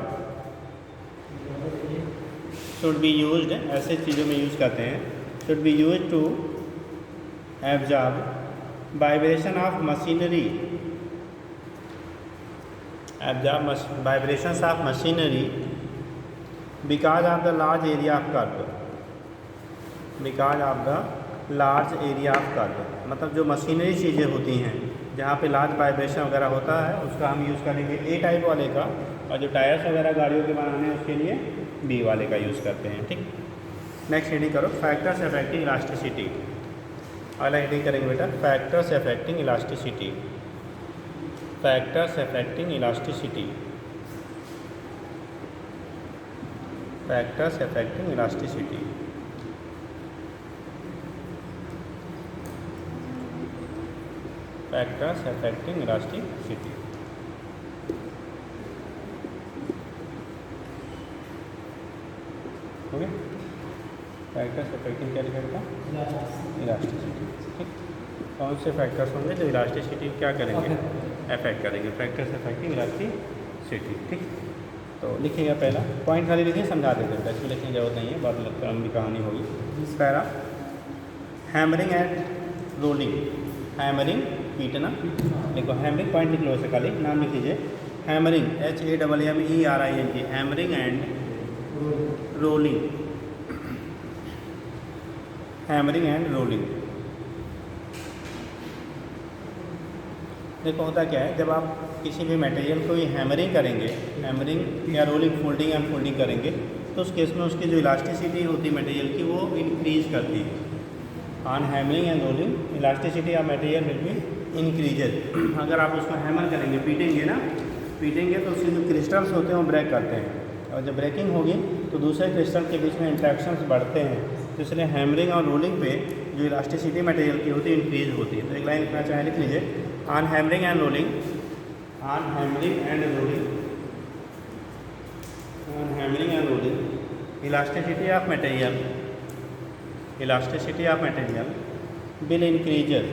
ऐसे चीज़ों में use करते हैं, should be used to absorb vibration of machinery, vibrations of machinery because of the large area of curve, मतलब जो machinery चीज़ें होती हैं जहाँ पे लार्ज वाइब्रेशन वगैरह होता है उसका हम यूज़ करेंगे ए टाइप वाले का, और जो टायर्स वगैरह गाड़ियों के बनाने हैं उसके लिए बी वाले का यूज़ करते हैं, ठीक। नेक्स्ट हेडिंग करो, फैक्टर्स अफेक्टिंग इलास्टिसिटी। अगला हेडिंग करेंगे बेटा, factors affecting elasticity. Factors affecting elasticity, factors affecting elasticity. Factors affecting elasticity. हो गया। फैक्टर्स अफेक्टिंग क्या लिखा था, इलास्टिसिटी, ठीक। कौन से फैक्टर्स होंगे जो इलास्टिसिटी क्या करेंगे, अफेक्ट करेंगे, फैक्टर्स अफेक्टिंग इलास्टिसिटी, ठीक। तो लिखिएगा पहला पॉइंट खाली लिखिए, समझा देते हैं, इसमें लिखने की जरूरत नहीं है, बहुत लंबी कहानी होगी। पहला हैमरिंग एंड रोलिंग, हैमरिंग पीटना, देखो हैमरिंग पॉइंट लिख लो, ऐसे खाली नाम लिख लीजिए, hammering HAMMERING, hammering and rolling, hammering and rolling. देखो होता क्या है, जब आप किसी भी मटेरियल को ये हैमरिंग करेंगे, हैमरिंग या रोलिंग, फोल्डिंग एंड फोल्डिंग करेंगे, तो उस केस में उसकी जो इलास्टिसिटी होती है मटेरियल की वो इंक्रीज करती है। On hammering and rolling elasticity of material will be increases. अगर आप उसको हैमर करेंगे, पीटेंगे तो उसके जो क्रिस्टल्स होते हैं वो ब्रेक करते हैं, और जब ब्रेकिंग होगी तो दूसरे क्रिस्टल के बीच में इंट्रैक्शंस बढ़ते हैं, तो इसलिए हैमरिंग और रोलिंग पे जो इलास्टिसिटी मटेरियल की होती है इंक्रीज होती है। तो एक लाइन लिखना चाहे लिख लीजिए, on hammering and rolling, on hammering and rolling, on hammering and rolling elasticity of material, elasticity of material will increases।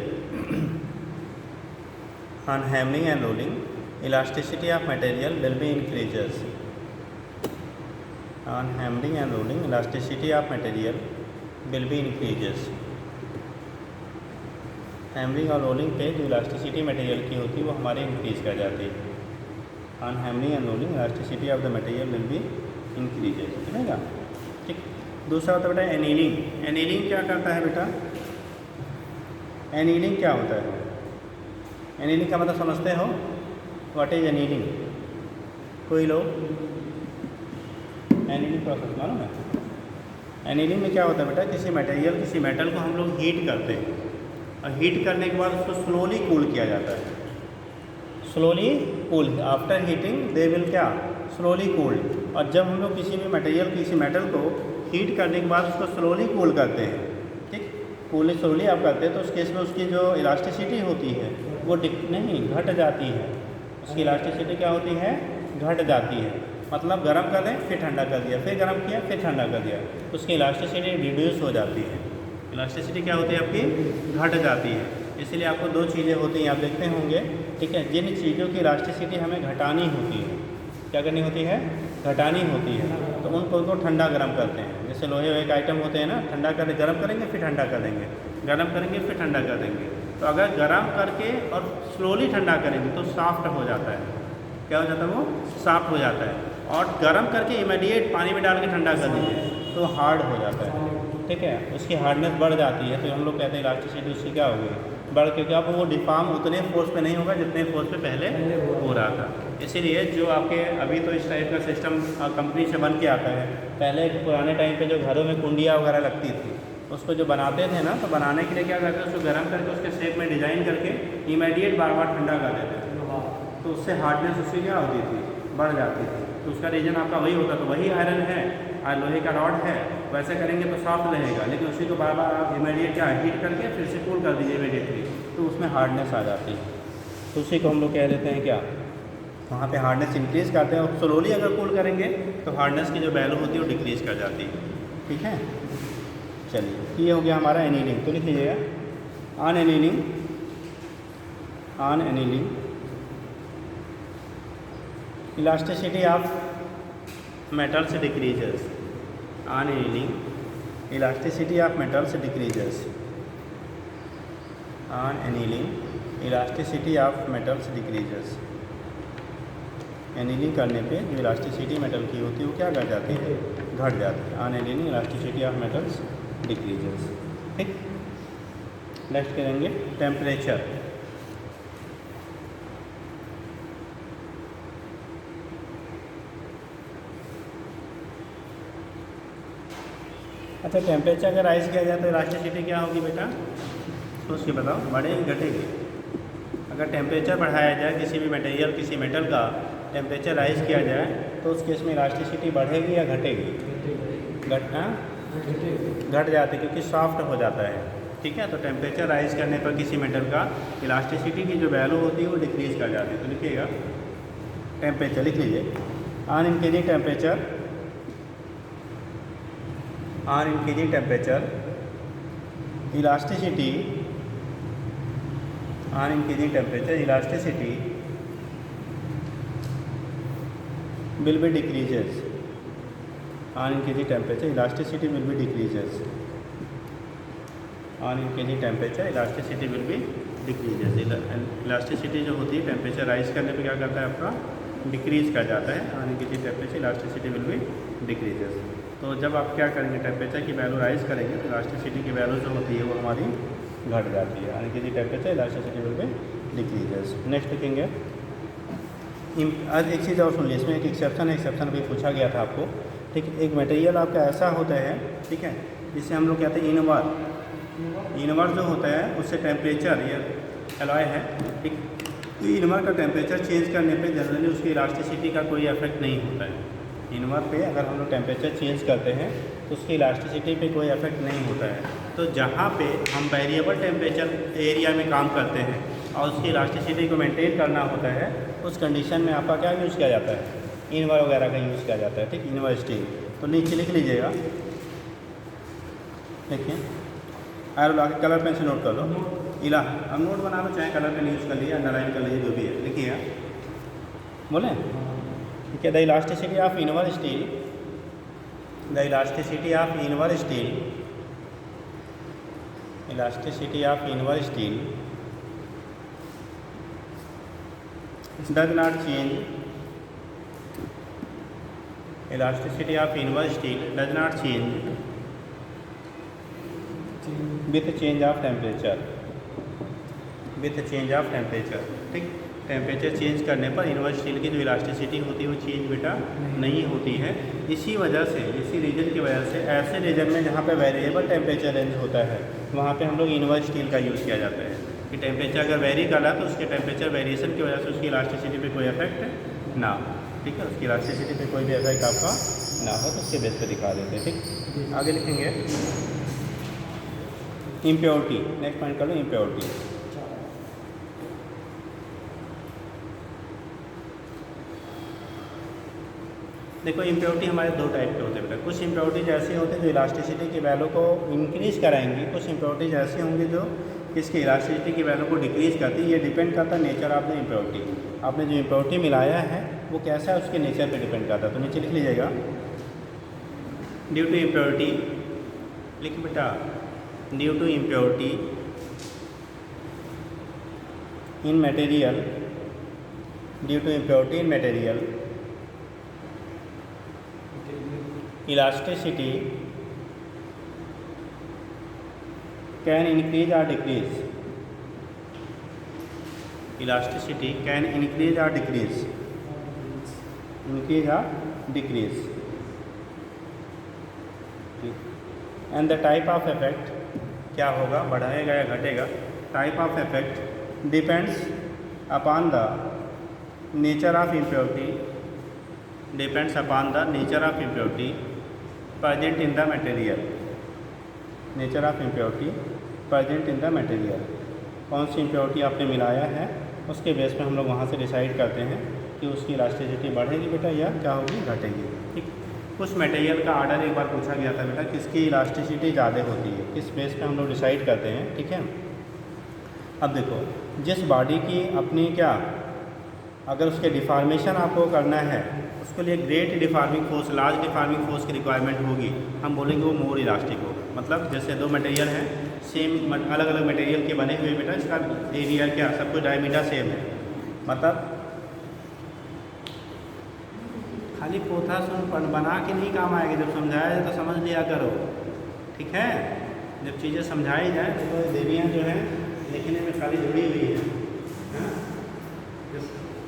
on hammering and rolling elasticity of material will be increases, on hammering and rolling elasticity of material will be increases। Hammering और rolling पे जो elasticity material की होती है वो हमारे increase कर जाती है। On hammering and rolling elasticity of the material will be increases, समझेगा। ठीक, दूसरा होता है बेटा एनीलिंग। एनीलिंग क्या करता है बेटा? एनीलिंग क्या होता है? एनीलिंग का मतलब समझते हो? What is annealing? कोई लोग एनीलिंग प्रोसेस मालूम है? एनीलिंग में क्या होता है बेटा? किसी मटेरियल, किसी मेटल को हम लोग हीट करते हैं और हीट करने के बाद उसको स्लोली कूल किया जाता है। Slowly cool, after heating they will क्या? Slowly cooled. और जब हम लोग किसी भी मटेरियल, किसी मेटल को हीट करने के बाद उसको स्लोली कूल करते हैं, ठीक, कूल स्लोली आप करते हैं, तो उस केस में उसकी जो इलास्टिसिटी होती है वो नहीं घट जाती है। उसकी इलास्टिसिटी क्या होती है? घट जाती है। मतलब गर्म कर दें फिर ठंडा कर दिया, फिर गर्म किया फिर ठंडा कर दिया, तो उसकी इलास्टिसिटी रिड्यूस हो जाती है। इलास्टिसिटी क्या होती है आपकी? घट जाती है। इसीलिए आपको दो चीज़ें होती हैं, आप देखते होंगे, ठीक है। जिन चीज़ों की इलास्टिसिटी हमें घटानी होती है, क्या करनी होती है? घटानी होती है, तो उनको ठंडा गर्म करते हैं। जैसे लोहे वहे के आइटम होते हैं ना, ठंडा कर गर्म करेंगे फिर ठंडा कर देंगे, गर्म करेंगे फिर ठंडा कर देंगे। तो अगर गर्म करके और स्लोली ठंडा करेंगे तो सॉफ्ट हो जाता है। क्या हो जाता है? वो सॉफ्ट हो जाता है। और गर्म करके इमीडिएट पानी में डाल के ठंडा कर दीजिए तो हार्ड हो जाता है, ठीक है। उसकी हार्डनेस बढ़ जाती है, तो हम लोग कहते हैं इलास्टिसिटी उसकी क्या होगी? बढ़, क्योंकि अब वो डिफॉर्म उतने फोर्स पे नहीं होगा जितने फोर्स पे पहले हो रहा था। इसीलिए जो आपके अभी तो इस टाइप का सिस्टम कंपनी से बन के आता है। पहले पुराने टाइम पे जो घरों में कुंडियाँ वगैरह लगती थी, उसको जो बनाते थे ना, तो बनाने के लिए क्या करते थे? उसको गर्म करके उसके शेप में डिज़ाइन करके इमीडिएट बार बार ठंडा कर देते थे, तो उससे हार्डनेस उसकी क्या होती थी? बढ़ जाती थी। तो उसका रीज़न आपका वही होता, तो वही आयरन है और लोहे का रॉड है, वैसे करेंगे तो सॉफ्ट रहेगा। लेकिन उसी को बार बार आप इमीडिएट क्या हीट करके फिर से कूल कर दीजिए इमीडिएटली, तो उसमें हार्डनेस आ जाती है। तो उसी को हम लोग कह देते हैं क्या? वहाँ पे हार्डनेस इंक्रीज़ करते हैं, और स्लोली अगर कूल करेंगे तो हार्डनेस की जो वैल्यू होती है वो डिक्रीज़ कर जाती है, ठीक है। चलिए, ये हो गया हमारा एनीलिंग। तो लिख लीजिएगा on annealing, on annealing elasticity of metals decreases. On annealing elasticity of metals decreases. On annealing elasticity of metals decreases. Annealing करने पे जो इलास्टिसिटी मेटल की होती है वो क्या कर जाती है? घट जाती है। On annealing elasticity of metals decreases, ठीक। नेक्स्ट करेंगे टेम्परेचर। अच्छा, टेम्परेचर अगर राइज किया जाए तो इलास्टिसिटी क्या होगी बेटा? सोच के बताओ, बढ़ेगी घटेगी? अगर टेम्परेचर बढ़ाया जाए किसी भी मटेरियल, किसी मेटल का टेम्परेचर राइज किया जाए तो उस केस में इलास्टिसिटी बढ़ेगी या घटेगी? घट जाती है, क्योंकि सॉफ्ट हो जाता है, ठीक है। तो टेम्परेचर राइज करने पर किसी मेटल का इलास्टिसिटी की जो वैल्यू होती है वो डिक्रीज कर जाती है। तो लिखिएगा टेम्परेचर, लिख लीजिए on increasing temperature, on increasing temperature elasticity, on increasing temperature elasticity will be decreases. On increasing temperature elasticity will be decreases. On increasing temperature elasticity will be decreases. Elasticity जो होती है टेम्परेचर राइज करने पे क्या करता है? आपका decrease कर जाता है। On increasing temperature elasticity will be decreases. तो जब आप क्या करेंगे? टेम्परेचर की वैल्यू राइज करेंगे तो इलास्टिसिटी की वैल्यू जो होती है वो हमारी घट जाती है। On increasing temperature elasticity will be decreases. Next लिखेंगे आज एक चीज़ और सुन लीजिए, इसमें एक एक्सेप्शन भी पूछा गया था आपको, ठीक। एक मटेरियल आपका ऐसा होता है, ठीक है, जिसे हम लोग कहते हैं इनवर। इनवर जो होता है उससे टेम्परेचर, ये एलॉय है, ठीक। तो इनवर का टेम्परेचर चेंज करने पे जनरली उसकी इलास्टिसिटी का कोई इफेक्ट नहीं होता है। इनवर पे अगर हम लोग टेम्परेचर चेंज करते हैं तो उसकी इलास्टिसिटी पे कोई इफेक्ट नहीं होता है। तो जहाँ पे हम वेरिएबल टेम्परेचर एरिया में काम करते हैं और उसकी इलास्टिसिटी को मेंटेन करना होता है, उस कंडीशन में आपका क्या यूज़ किया जाता है? इनवर वगैरह का यूज़ किया जाता है, ठीक। इनवर स्टील। तो नीचे लिख लीजिएगा, देखिए आर ला के कलर पेन से नोट कर लो। इला अब नोट बना लो, चाहे कलर पेन यूज़ कर लीजिए, अंडरलाइन कर लीजिए, जो भी है लिखिएगा। बोले ठीक है। The elasticity of invar steel, the elasticity of invar steel, elasticity of invar steel does not change elasticity of inverse steel does not change with change of temperature, with change of temperature. ठीक, temperature change करने पर inverse steel की जो elasticity होती है वो change बेटा नहीं होती है। इसी वजह से, इसी रीजन की वजह से ऐसे रीजन में जहाँ पे वेरिएबल टेम्परेचर रेंज होता है वहाँ पे हम लोग इनवर्स स्टील का यूज़ किया जाता है कि टेम्परेचर अगर वेरी कर रहा है तो उसके टेम्परेचर वेरिएशन की वजह से उसकी इलास्टिसिटी पे कोई इफेक्ट ना हो। ठीक है, उसकी इलास्टिसिटी पे कोई भी इफेक्ट आपका ना हो तो उसके बेस पे दिखा देते हैं। ठीक, आगे लिखेंगे इम्प्योरिटी। नेक्स्ट पॉइंट कर लो इम्प्योरिटी। देखो इम्प्योरिटी हमारे दो टाइप के होते हैं। कुछ इम्प्योरिटीज ऐसी होती है जो इलास्टिसिटी की वैल्यू को इंक्रीज़ कराएंगी, कुछ इम्प्योरिटीज ऐसी होंगी जो इसकी इलास्टिसिटी की वैल्यू को डिक्रीज़ करती है। ये डिपेंड करता है नेचर ऑफ द इम्प्योरिटी। आपने जो इम्प्योरिटी मिलाया है वो कैसा है उसके नेचर पे डिपेंड करता है। तो नीचे लिख लीजिएगा ड्यू टू इम्प्योरिटी, लिख बेटा due to impurity in material, due to impurity in material elasticity can increase or decrease, elasticity can increase or decrease, increase or decrease, and the type of effect क्या होगा, बढ़ाएगा या घटेगा। type of effect depends upon the nature of impurity, depends upon the nature of impurity present in the material, nature of impurity present in the material। कौन सी impurity आपने मिलाया है उसके बेस पे हम लोग वहाँ से डिसाइड करते हैं कि उसकी इलास्टिसिटी बढ़ेगी बेटा या क्या होगी, घटेगी। ठीक, कुछ मटेरियल का ऑर्डर एक बार पूछा गया था बेटा किसकी इलास्टिसिटी ज़्यादा होती है, किस बेस पे हम लोग डिसाइड करते हैं। ठीक है, अब देखो जिस बॉडी की अपनी क्या अगर उसके डिफॉर्मेशन आपको करना है उसके लिए great deforming force, large deforming force की रिक्वायरमेंट होगी, हम बोलेंगे वो मोर इलास्टिक होगा। मतलब जैसे दो मटेरियल हैं सेम अलग अलग मटेरियल के बने हुए बेटा, इसका एरिया क्या सब कुछ डायमीटर सेम है, मतलब खाली पोथा सुन बना के नहीं काम आएगा, जब समझाया जाए तो समझ लिया करो। ठीक है, जब चीज़ें समझाई जाए तो देवियाँ जो हैं लिखने में खाली जुड़ी हुई है।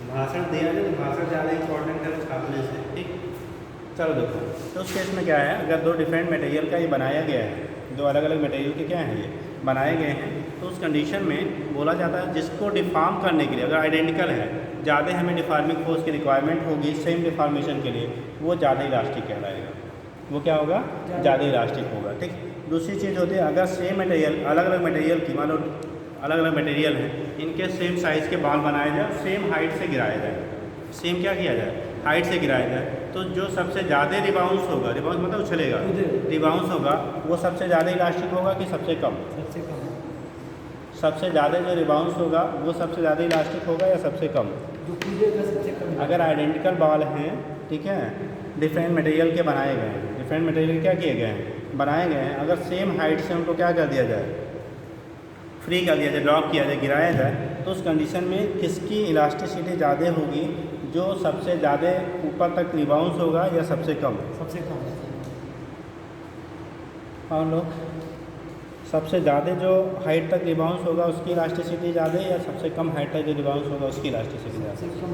भाषण दिया जाए तो भाषण ज़्यादा इंपॉर्टेंट है छापने से। ठीक, चलो देखो तो उस केस में क्या है, अगर दो डिफरेंट मटेरियल का ये बनाया गया है, दो अलग अलग मटेरियल के क्या हैं ये बनाए गए हैं, तो उस कंडीशन में बोला जाता है जिसको डिफॉर्म करने के लिए अगर आइडेंटिकल है, ज़्यादा हमें डिफॉर्मिंग फोर्स की रिक्वायरमेंट होगी सेम डिफॉर्मेशन के लिए, वो ज़्यादा इलास्टिक कहलाएगा। वो क्या होगा, ज़्यादा इलास्टिक होगा। ठीक, दूसरी चीज़ होती है अगर सेम मटेरियल अलग अलग मटेरियल की, मान लो अलग अलग मटेरियल हैं, इनके सेम साइज़ के बॉल बनाए जाए, सेम हाइट से गिराया जाए, सेम क्या किया जाए, हाइट से गिराया जाए, तो जो सबसे ज़्यादा रिबाउंस होगा, रिबाउंस मतलब उछलेगा, रिबाउंस होगा वो सबसे ज़्यादा इलास्टिक होगा कि सबसे कम, सबसे कम, सबसे ज़्यादा जो रिबाउंस होगा वो सबसे ज़्यादा इलास्टिक होगा या सबसे कम, जो कूदेगा सबसे कम। अगर आइडेंटिकल बॉल हैं, ठीक है, डिफरेंट मटेरियल के बनाए गए हैं, डिफरेंट मटेरियल क्या किए गए हैं, बनाए गए हैं, अगर सेम हाइट से उनको क्या कर दिया जाए, फ्री कर दिया जाए, ड्रॉप किया जाए, गिराया जाए, तो उस कंडीशन में किसकी इलास्टिसिटी ज़्यादा होगी, जो सबसे ज़्यादा ऊपर तक रिबाउंस होगा या सबसे कम, सबसे कम। और लोग सबसे ज़्यादा जो हाइट तक रिबाउंस होगा उसकी इलास्टिसिटी ज़्यादा या सबसे कम हाइट तक जो रिबाउंस होगा उसकी इलास्टिसिटी ज़्यादा, सबसे कम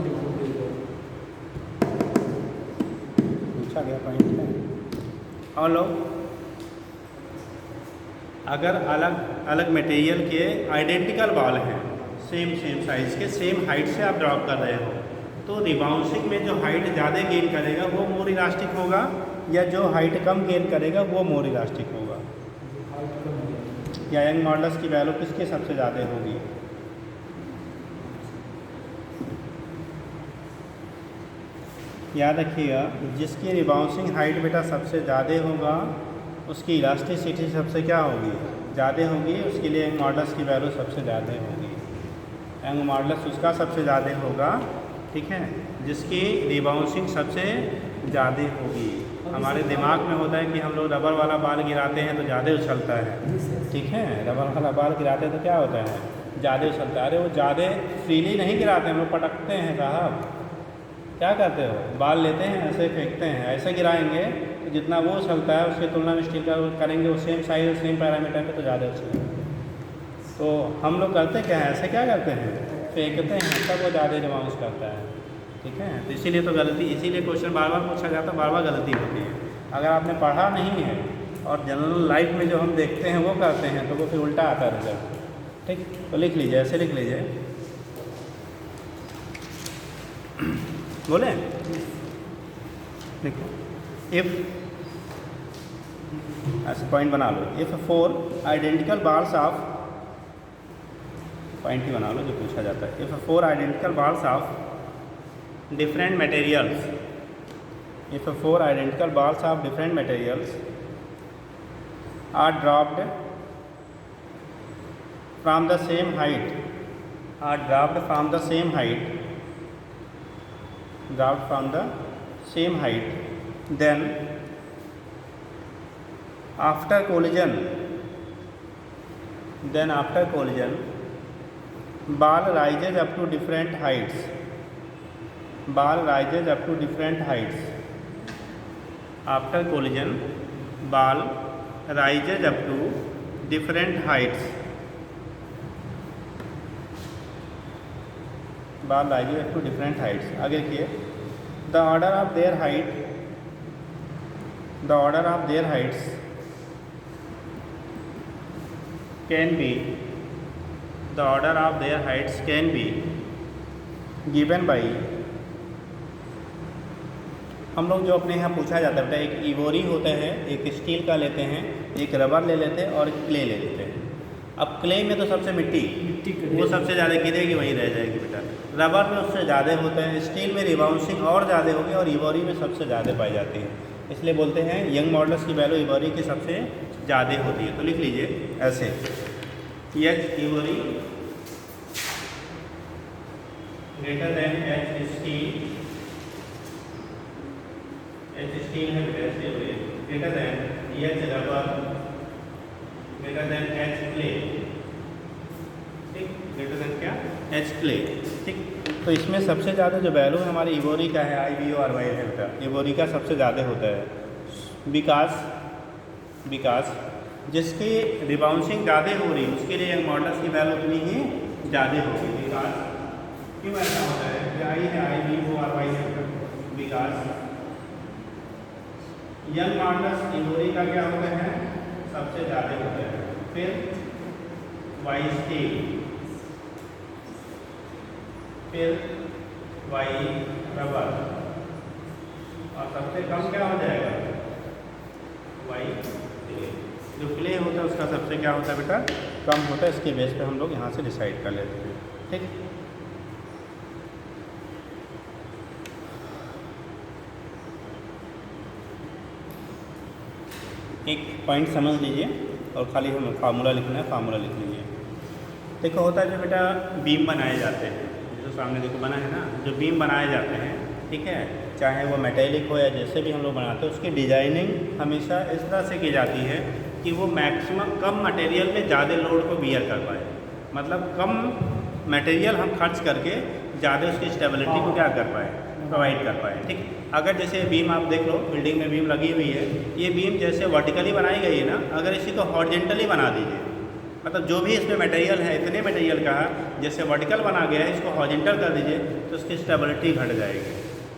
पूछा गया पॉइंट है। और लोग अगर अलग अलग मटेरियल के आइडेंटिकल बॉल हैं, सेम साइज़ के, सेम हाइट से आप ड्रॉप कर रहे हो, तो रिबाउंसिंग में जो हाइट ज़्यादा गेन करेगा वो मोर इलास्टिक होगा या जो हाइट कम गेन करेगा वो मोर इलास्टिक होगा, या यंग मॉडल्स की वैल्यू किसके सबसे ज़्यादा होगी। याद रखिएगा जिसकी रिबाउंसिंग हाइट बेटा सबसे ज़्यादा होगा उसकी इलास्टिसिटी सबसे क्या होगी, ज़्यादा होगी, उसके लिए यंग मॉडल्स की वैल्यू सबसे ज़्यादा होगी, यंग मॉडल्स उसका सबसे ज़्यादा होगा। ठीक है, जिसकी रिबाउंसिंग सबसे ज़्यादा होगी। हमारे दिमाग में होता है कि हम लोग रबर वाला बाल गिराते हैं तो ज़्यादा उछलता है, ठीक है, रबर वाला बाल गिराते हैं तो क्या होता है, ज़्यादा उछलता है। अरे वो ज़्यादा फ्रीली नहीं गिराते, हम लोग पटकते हैं साहब, क्या करते हो, बाल लेते हैं ऐसे फेंकते हैं, ऐसे गिराएंगे तो जितना वो चलता है उसकी तुलना में स्टील का करेंगे वो सेम साइज और सेम पैरामीटर पे तो ज़्यादा चलेगा। तो हम लोग करते क्या है, ऐसे क्या करते हैं, फेंकते हैं, तब वो ज़्यादा रिबाउंस करता है। ठीक है, तो इसीलिए तो गलती, इसीलिए क्वेश्चन बार बार पूछा जाता है, बार बार गलती होती है। अगर आपने पढ़ा नहीं है और जनरल लाइफ में जो हम देखते हैं वो करते हैं तो वो फिर उल्टा आता है रिजल्ट। ठीक, तो लिख लीजिए, ऐसे लिख लीजिए, बोले देखो, इफ़ ऐसे पॉइंट बना लो, if 4 identical bars of, point ही बना लो जो पूछा जाता है, if 4 identical bars of different materials, if 4 identical bars of different materials are dropped from the same height, are dropped from the same height, dropped from the same height, then after collision, ball rises up to different heights, ball rises up to different heights, after collision ball rises up to different heights, ball rises up to different heights। आगे देखिए, the order of their height, the order of their heights can be, the order of their heights can be given by, हम लोग जो अपने यहाँ पूछा जाता है बेटा, एक इवोरी होता है, एक स्टील का लेते हैं, एक रबर ले लेते हैं और एक क्ले ले लेते हैं। अब क्ले में तो सबसे मिट्टी वो सबसे ज़्यादा गिरेगी, वहीं रह जाएगी बेटा। रबर में उससे ज़्यादा होता है, स्टील में रिबाउंसिंग और ज़्यादा होगी और इवोरी में सबसे ज़्यादा पाई जाती है। इसलिए बोलते हैं यंग मॉडल्स की वैल्यू इवोरी की सबसे ज़्यादा होती है। तो लिख लीजिए ऐसे, H ivory greater than H steel, H steel है वैसे हुए, greater than H rubber, greater than H clay. ठीक, ग्रेटर देन क्या, एच क्ले। ठीक, तो इसमें सबसे ज़्यादा जो वैल्यू है हमारी इवोरी का है, IBORY है बेटा, इवोरी का सबसे ज़्यादा होता है। बिकास जिसकी रिबाउंसिंग ज़्यादा हो रही है उसके लिए यंग मॉडल्स की वैल्यू उतनी ही ज़्यादा होगी। बिकास क्यों ऐसा होता है, आई है IBORY है, बिकास यंग मॉडल्स इवोरी का क्या होता है, सबसे ज़्यादा होता है। फिर वाई स्टील, फिर वाई रबर, और सबसे कम क्या हो जाएगा, वाई क्ले। जो क्ले होता है उसका सबसे क्या होता है बेटा, कम होता है। इसके बेस पे हम लोग यहाँ से डिसाइड कर लेते हैं। ठीक, एक पॉइंट समझ लीजिए और खाली हमें फार्मूला लिखना है, फार्मूला लिख लीजिए। देखो होता है जो बेटा बीम बनाए जाते हैं, जो सामने देखो बना है ना, जो बीम बनाए जाते हैं, ठीक है, चाहे वो मेटेलिक हो या जैसे भी हम लोग बनाते हैं, उसकी डिजाइनिंग हमेशा इस तरह से की जाती है कि वो मैक्सिमम कम मटेरियल में ज़्यादा लोड को बियर कर पाए। मतलब कम मटेरियल हम खर्च करके ज़्यादा उसकी स्टेबिलिटी को क्या कर पाए, प्रोवाइड कर पाए। ठीक, अगर जैसे बीम आप देख लो, बिल्डिंग में बीम लगी हुई है, ये बीम जैसे वर्टिकली बनाई गई है ना, अगर इसी को हॉरिजॉन्टली बना दीजिए, मतलब जो भी इसमें मटेरियल है, इतने मटेरियल का जैसे वर्टिकल बना गया है, इसको हॉरिजॉन्टल कर दीजिए तो उसकी स्टेबिलिटी घट जाएगी।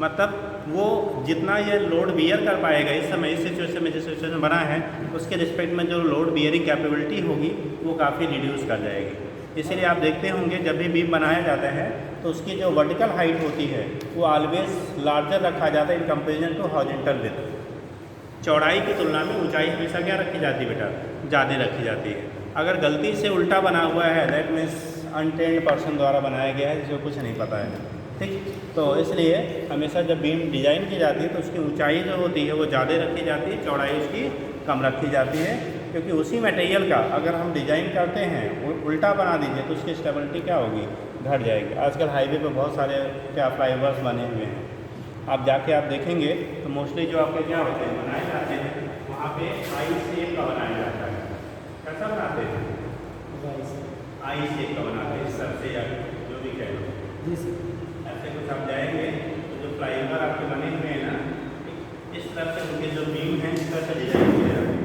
मतलब वो जितना ये लोड बियर कर पाएगा इस समय, इस सिचुएशन में जिस सिचुएशन बना है, उसके रिस्पेक्ट में जो लोड बियरिंग कैपेबिलिटी होगी वो काफ़ी रिड्यूस कर जाएगी। इसीलिए आप देखते होंगे जब भी बीम बनाया जाता है तो उसकी जो वर्टिकल हाइट होती है वो ऑलवेज लार्जर रखा जाता है in comparison to horizontal width. चौड़ाई की तुलना में ऊंचाई हमेशा क्या रखी जाती है बेटा, ज़्यादा रखी जाती है। अगर गलती से उल्टा बना हुआ है, दैट मीन्स अनट्रेन्ड पर्सन द्वारा बनाया गया है जिसको कुछ नहीं पता है। ठीक, तो इसलिए हमेशा जब बीम डिज़ाइन की जाती है तो उसकी ऊंचाई जो होती है वो ज़्यादा रखी जाती है, चौड़ाई उसकी कम रखी जाती है, क्योंकि उसी मटेरियल का अगर हम डिज़ाइन करते हैं उल्टा बना दीजिए तो उसकी स्टेबिलिटी क्या होगी, घट जाएगी। आजकल हाईवे पे बहुत सारे क्या फ्लाईओवर्स बने हुए हैं, आप जाके आप देखेंगे तो मोस्टली जो आपके क्या होते हैं, बनाए जाते हैं, वहाँ पे आई शेप का बनाया जाता है। कैसा बनाते हैं, आई शेप का बनाते हैं, सबसे या जो भी कह लो, ऐसे कुछ आप जाएंगे तो जो फ्लाईओवर आपके बने हुए हैं ना, इस तरह से उनके जो बीम हैं इस तरह से डिजाइन किया जाता है,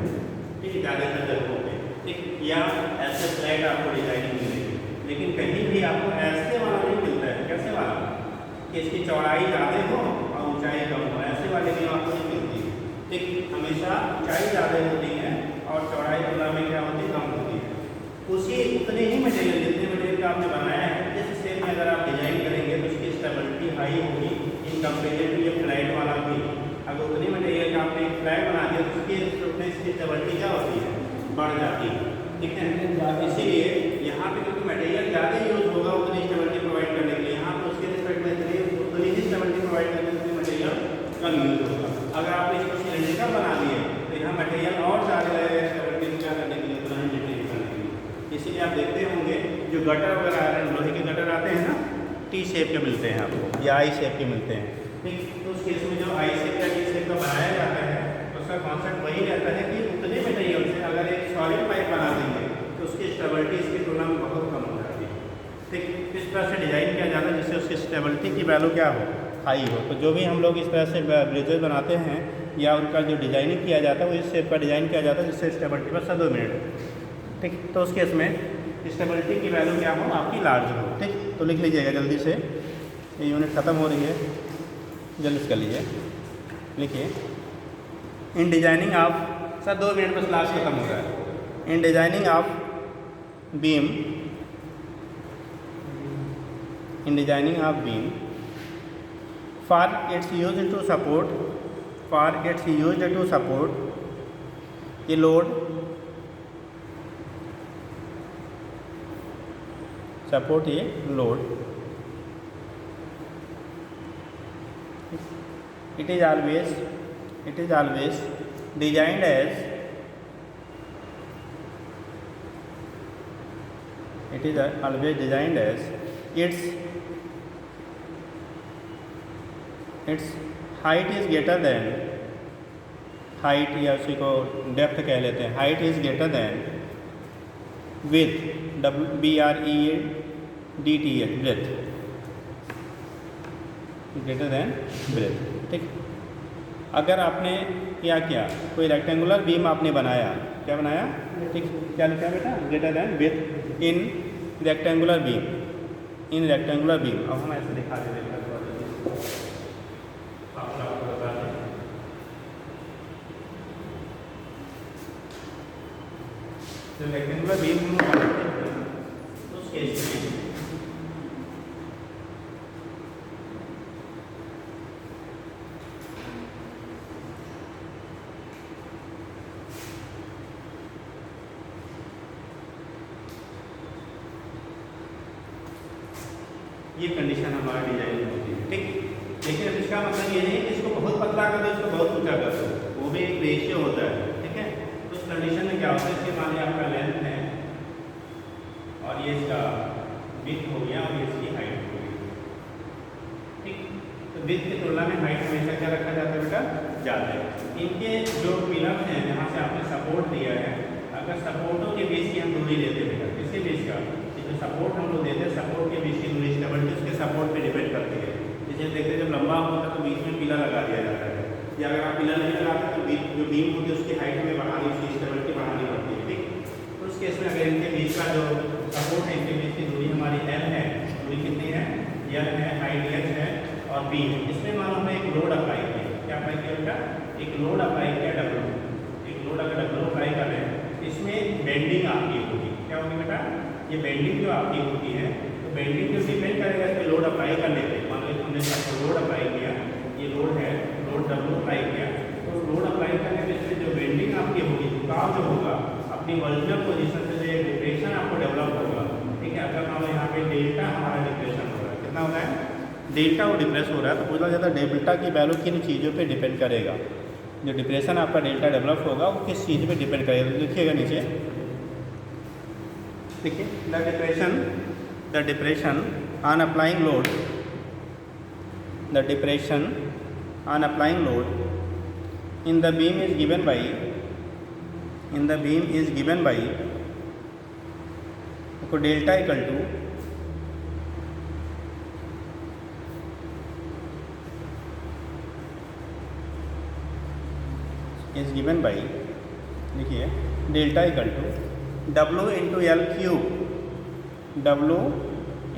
ठीक है, ज़्यादातर जगहों पे, ठीक, या ऐसे फ्लैट आपको डिजाइनिंग मिलेगी। लेकिन कहीं भी आपको ऐसे वाला नहीं मिलता है। कैसे वाला कि इसकी चौड़ाई ज़्यादा हो और ऊंचाई कम हो, ऐसे वाले बीम आपको नहीं मिलती है। ठीक, हमेशा ऊंचाई ज़्यादा होती है और चौड़ाई तुलना में क्या होती है, कम होती है। उसी उतने ही मटेरियल, जितने मटेरियल का आपने बनाया है, इस शेप में अगर आप डिजाइन करेंगे तो उसकी स्टेबिलिटी हाई होगी इन कंपेरिजन टू ये फ्लैट वाला भी। अगर उतने मटेरियल का आपने एक फ्लैट बना दिया तो उसकी स्टेबिलिटी क्या होती है, बढ़ जाती है। ठीक है, इसीलिए यहाँ पे क्योंकि मटेरियल ज़्यादा यूज होगा उतनी स्टेबिलिटी प्रोवाइड करने के लिए, यहाँ पर उसके रिस्पेक्ट में उतनी ही स्टेबिलिटी प्रोवाइड करने के लिए मटेरियल कम यूज होगा। अगर आपने इसको सिलेंडरिकल बना दिए तो यहाँ मटेरियल और ज़्यादा लगेगा स्टेबिलिटी क्या करने के लिए, उतना ही मटेरियल करने के लिए। इसीलिए आप देखते होंगे जो गटर वगैरह लोहे के गटर आते हैं ना, टी शेप के मिलते हैं आपको या आई शेप के मिलते हैं। ठीक, तो उस केस में जो आई शेप या टी शेप का बनाया जाता है उसका कॉन्सेप्ट वही रहता है कि उतने मटेरियल से अगर एक सॉलिड पाइप बना देंगे तो उसकी स्टेबिलिटी इसकी तुलना में बहुत कम हो जाती है। ठीक, इस तरह से डिज़ाइन किया जाता है जिससे उसकी स्टेबिलिटी की वैल्यू क्या हो, हाई हो। तो जो भी हम लोग इस तरह से ब्रिजेज बनाते हैं या उनका जो डिज़ाइनिंग किया जाता है वो इस शेप का डिज़ाइन किया जाता है जिससे स्टेबिलिटी बस 2 मिनट। ठीक, तो उस केस में स्टेबिलिटी की वैल्यू क्या हो, आपकी लार्ज हो। ठीक, तो लिख लीजिएगा जल्दी से, ये यूनिट ख़त्म हो रही है, जल्दी से कर लीजिए। लिखिए, in designing of, sir 2 minute बस, लास्ट खत्म हो रहा है। In designing of beam, in designing of beam for its use to support, for its use to support a load, support a load, it is always designed as, it is always designed as its height is greater than, height या उसी को depth कह लेते हैं, height is greater than width, BREADTH, breadth, greater than breadth। ठीक, अगर आपने क्या किया, कोई रेक्टेंगुलर बीम आपने बनाया, क्या बनाया, ठीक, क्या लिखा बेटा, greater than with in rectangular beam, in rectangular beam. अब हम ऐसे दिखा देते हैं, तो रेक्टेंगुलर बीम हम लोग बनाते हैं तो उस केस में ये कंडीशन हमारा डिजाइन में होती है। ठीक, लेकिन इसका मतलब ये नहीं कि इसको बहुत पतला कर दो, इसको बहुत ऊंचा कर दो, वो भी एक रेशियो होता है। ठीक है, तो उस कंडीशन में क्या होता है, इसके मान लिया आपका लेंथ है और ये इसका विड्थ हो गया और ये इसकी हाइट हो गई। ठीक, तो विड्थ की तुलना में हाइट हमेशा क्या रखा जाता है बेटा, ज़्यादा है। इनके जो पिलर्स हैं जहाँ से आपने सपोर्ट दिया है, अगर सपोर्टों के बीच की हम दूरी लेते हैं बेटा, किसके बीच का, जो सपोर्ट हम लोग देते हैं, सपोर्ट के बीच की दूरी स्टेबिलिटी उसके सपोर्ट पे डिपेंड करती है। जैसे देखते हैं जब लंबा होता है तो बीच में पिलर लगा दिया जाता है, या अगर आप पिलर नहीं लगाते तो बीच जो बीम होती है उसकी हाइट में बढ़ानी, उसकी स्टेबिलिटी बढ़ानी पड़ती है। ठीक, तो उस केस में अगर इनके बीच का जो सपोर्ट है, इनके बीच की दूरी हमारी L है, दूरी कितनी है, L है, हाइट H है और B है। इसमें मान हमने एक लोड अप्लाई किया, क्या अप्लाई किया बेटा, एक लोड अप्लाई किया W, एक लोड अगर W अप्लाई कर रहे हैं, इसमें बेंडिंग आपकी होगी, क्या होगी बेटा, ये बेंडिंग जो आपकी होती है, तो बेंडिंग जो डिपेंड करेगा इस पर लोड अप्लाई करने पे। मान लो हमने लोड अप्लाई किया, ये लोड है, लोड W अप्लाई किया, तो लोड अप्लाई करने पे इसमें जो बेंडिंग आपकी होगी, झुकाव जो होगा अपनी ओरिजिनल पोजीशन से जो डिप्रेशन आपको डेवलप होगा। ठीक है, अगर मान लो यहाँ पे डेल्टा हमारा डिप्रेशन हो रहा है, कितना हो रहा है, डेल्टा वो डिप्रेस हो रहा है, तो पूछना जाता है डेल्टा की वैल्यू किन चीज़ों पर डिपेंड करेगा, जो डिप्रेशन आपका डेल्टा डेवलप होगा वो किस चीज़ पर डिपेंड करेगा। तो लिखिएगा नीचे, देखिए, the depression on applying load, the depression on applying load in the beam is given by, in the beam is given by delta equal to is given by, देखिए delta equal to W into L cube, W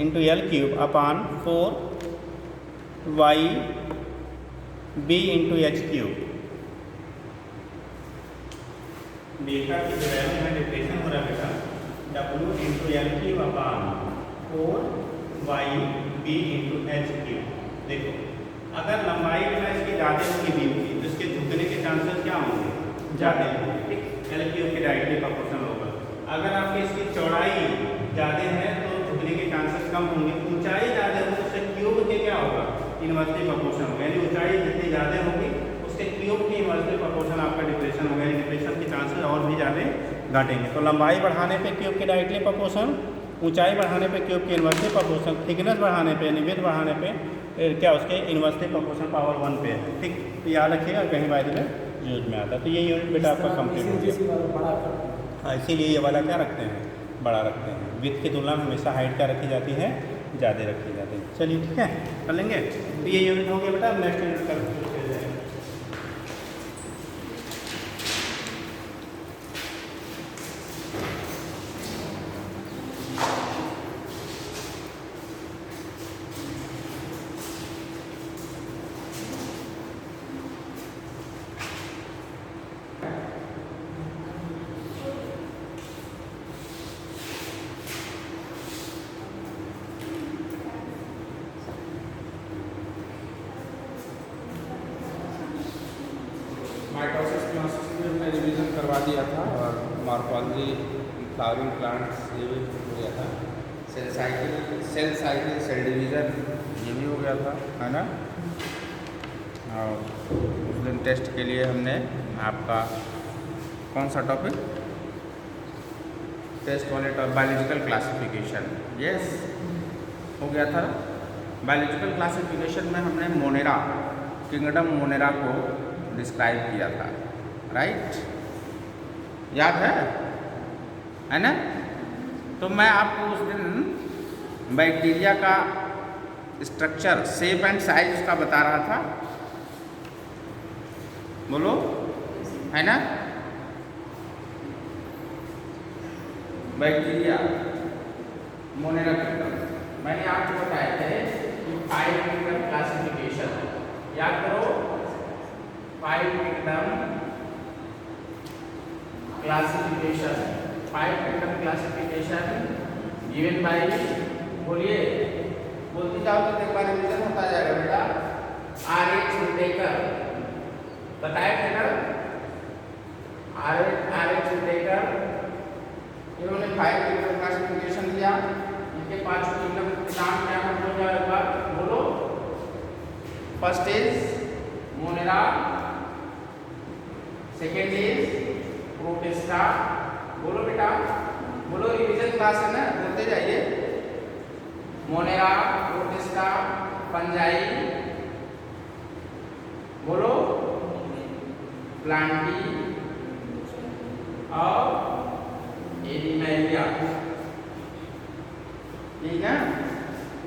into L cube upon 4 YB into H cube. Delta की जो value है depression हो रहा है बेटा W into L cube अपान 4YB into H cube. देखो अगर लंबाई जो है इसकी ज़्यादा होगी बीम की तो इसके झुकने के चांसेस क्या होंगे, ज़्यादा होंगे, ठीक, एल क्यूब के डायरेक्टली प्रोपोर्शनल होगा। अगर आपकी इसकी चौड़ाई ज़्यादा है तो झुकने के चांसेस कम होंगे, ऊंचाई ज़्यादा होगी तो उससे क्यूब के क्या होगा, इन्वर्सली प्रोपोर्शन होगा, यानी ऊंचाई जितनी ज़्यादा होगी उसके क्यूब की इन्वर्सली प्रोपोर्शन आपका डिप्रेशन होगा, यानी डिप्रेशन के चांसेस और भी ज़्यादा घटेंगे। तो लंबाई बढ़ाने पे क्यूब के डायरेक्टली प्रोपोर्शन, ऊंचाई बढ़ाने पे क्यूब के इन्वर्सली प्रोपोर्शन, थिकनेस बढ़ाने पे यानी विड्थ बढ़ाने पे क्या उसके इन्वर्सली प्रोपोर्शन पावर 1 पे है, ठीक। तो याद रखिएगा कहीं बार में यूज में आता है। तो ये यूनिट बेटा आपका कंप्लीट हो गया। हाँ, इसीलिए ये वाला क्या रखते हैं, बड़ा रखते हैं। विड्थ की तुलना में हमेशा हाइट क्या रखी जाती है, ज़्यादा रखी जाती है। चलिए ठीक है, कर लेंगे। तो ये यूनिट हो गया बेटा, अब नेक्स्ट यूनिट कर जाएंगे। माइटोसिस क्लासेस में हमने रिवीजन करवा दिया था और मॉर्फोलॉजी फ्लावरिंग प्लांट्स ये भी हो गया था। सेल साइकिल सेल डिवीज़न ये भी हो गया था, है ना। और उस दिन टेस्ट के लिए हमने आपका कौन सा टॉपिक, टेस्ट वाले बायोलॉजिकल क्लासिफिकेशन, यस हो गया था। बायोलॉजिकल क्लासिफिकेशन में हमने मोनेरा, किंगडम मोनेरा को डिस्क्राइब किया था, राइट, याद है ना। तो मैं आपको उस दिन बैक्टीरिया का स्ट्रक्चर, शेप एंड साइज का बता रहा था, बोलो, है ना। बैक्टीरिया मोनेरा किंगडम मैंने आपको बताया था कि 5 किंगडम क्लासिफिकेशन, याद करो 5 kingdom classification, 5 kingdom classification given by, बोलिए, बोलते जाओ तो एक बार रिवीजन होता जाएगा बेटा। RH विटेकर बताया थे ना, RH विटेकर इन्होंने 5 किंगडम क्लासिफिकेशन दिया। इनके 5 किंगडम के नाम क्या हम लोग एक बार बोलो। First is Monera, second is protista, बोलो बेटा, बोलो, रिवीजन क्लास है ना, बोलते जाइए। मोनेरा, प्रोटिस्टा, फंजाई, बोलो, प्लांटी और एनिमेलिया, ठीक ना।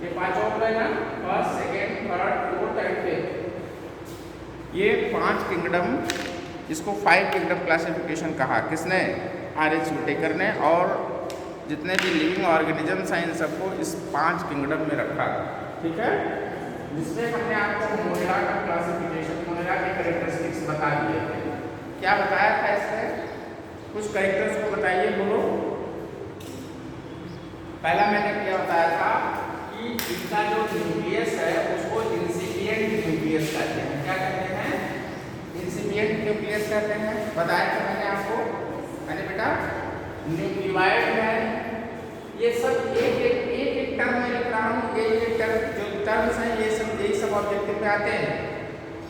ये 5 हो गए ना, first, second, third, fourth and fifth. ये 5 किंगडम, इसको 5 किंगडम क्लासिफिकेशन कहा, किसने, RH विटेकर ने। और जितने भी लिविंग ऑर्गेनिजम्स हैं इन सबको इस 5 किंगडम में रखा, ठीक है। जिसमें हमने आपको मोनेरा का क्लासिफिकेशन, मोनेरा के कैरेक्टरिस्टिक्स बता दिए थे। क्या बताया था इसमें, कुछ कैरेक्टर्स को बताइए, बोलो। पहला मैंने क्या बताया था कि इसका जो न्यूक्लियस है उसको इंसिपिएंट न्यूक्लियस कहते हैं। क्या कहते हैं, इंसिपिएंट न्यूक्लियस कहते हैं, बताया था मैंने आपको, मैंने बेटा। न्यूक्लियोइड है, ये सब एक टर्म में लिख रहा हूँ, एक टर्म, जो टर्म्स हैं ये सब यही सब ऑब्जेक्टिव में आते हैं।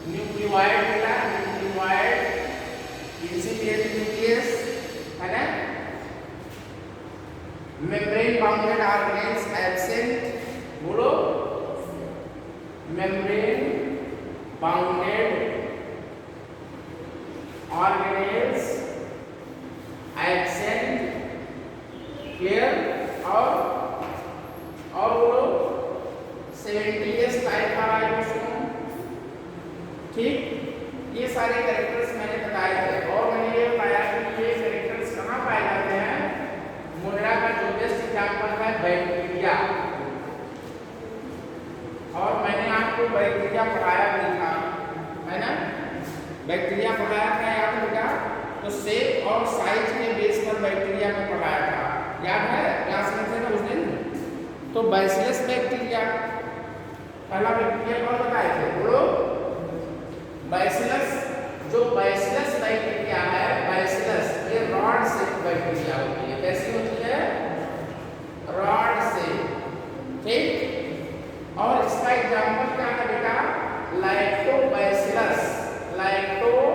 न्यूक्लियोइड बेटा, न्यूक्लियोइड, इंसिपिएंट न्यूक्लियस, है ना। मेम्ब्रेन बाउंडेड ऑर्गेनेल्स एब्सेंट, बोलो, membrane bounded organelles absent, clear. और बोलो, 70s टाइप का राइबोसोम, ठीक। ये सारे कैरेक्टर्स मैंने बताए थे। आपको बैक्टीरिया पढ़ाया भी था, है ना, बैक्टीरिया पढ़ाया था याद है बेटा, तो शेप और साइज के बेस पर बैक्टीरिया को पढ़ाया था, याद है, क्लास में थे ना उस दिन। तो बैसिलस बैक्टीरिया, पहला बैक्टीरिया कौन बताए थे, बोलो, बैसिलस। जो बैसिलस बैक्टीरिया है, बैसिलस ये रॉड शेप बैक्टीरिया होती है, कैसी होती है, रॉड शेप, ठीक। और इसका एग्जाम्पल क्या है बेटा, लैक्टोबैसिलस, लैक्टोबैसिलस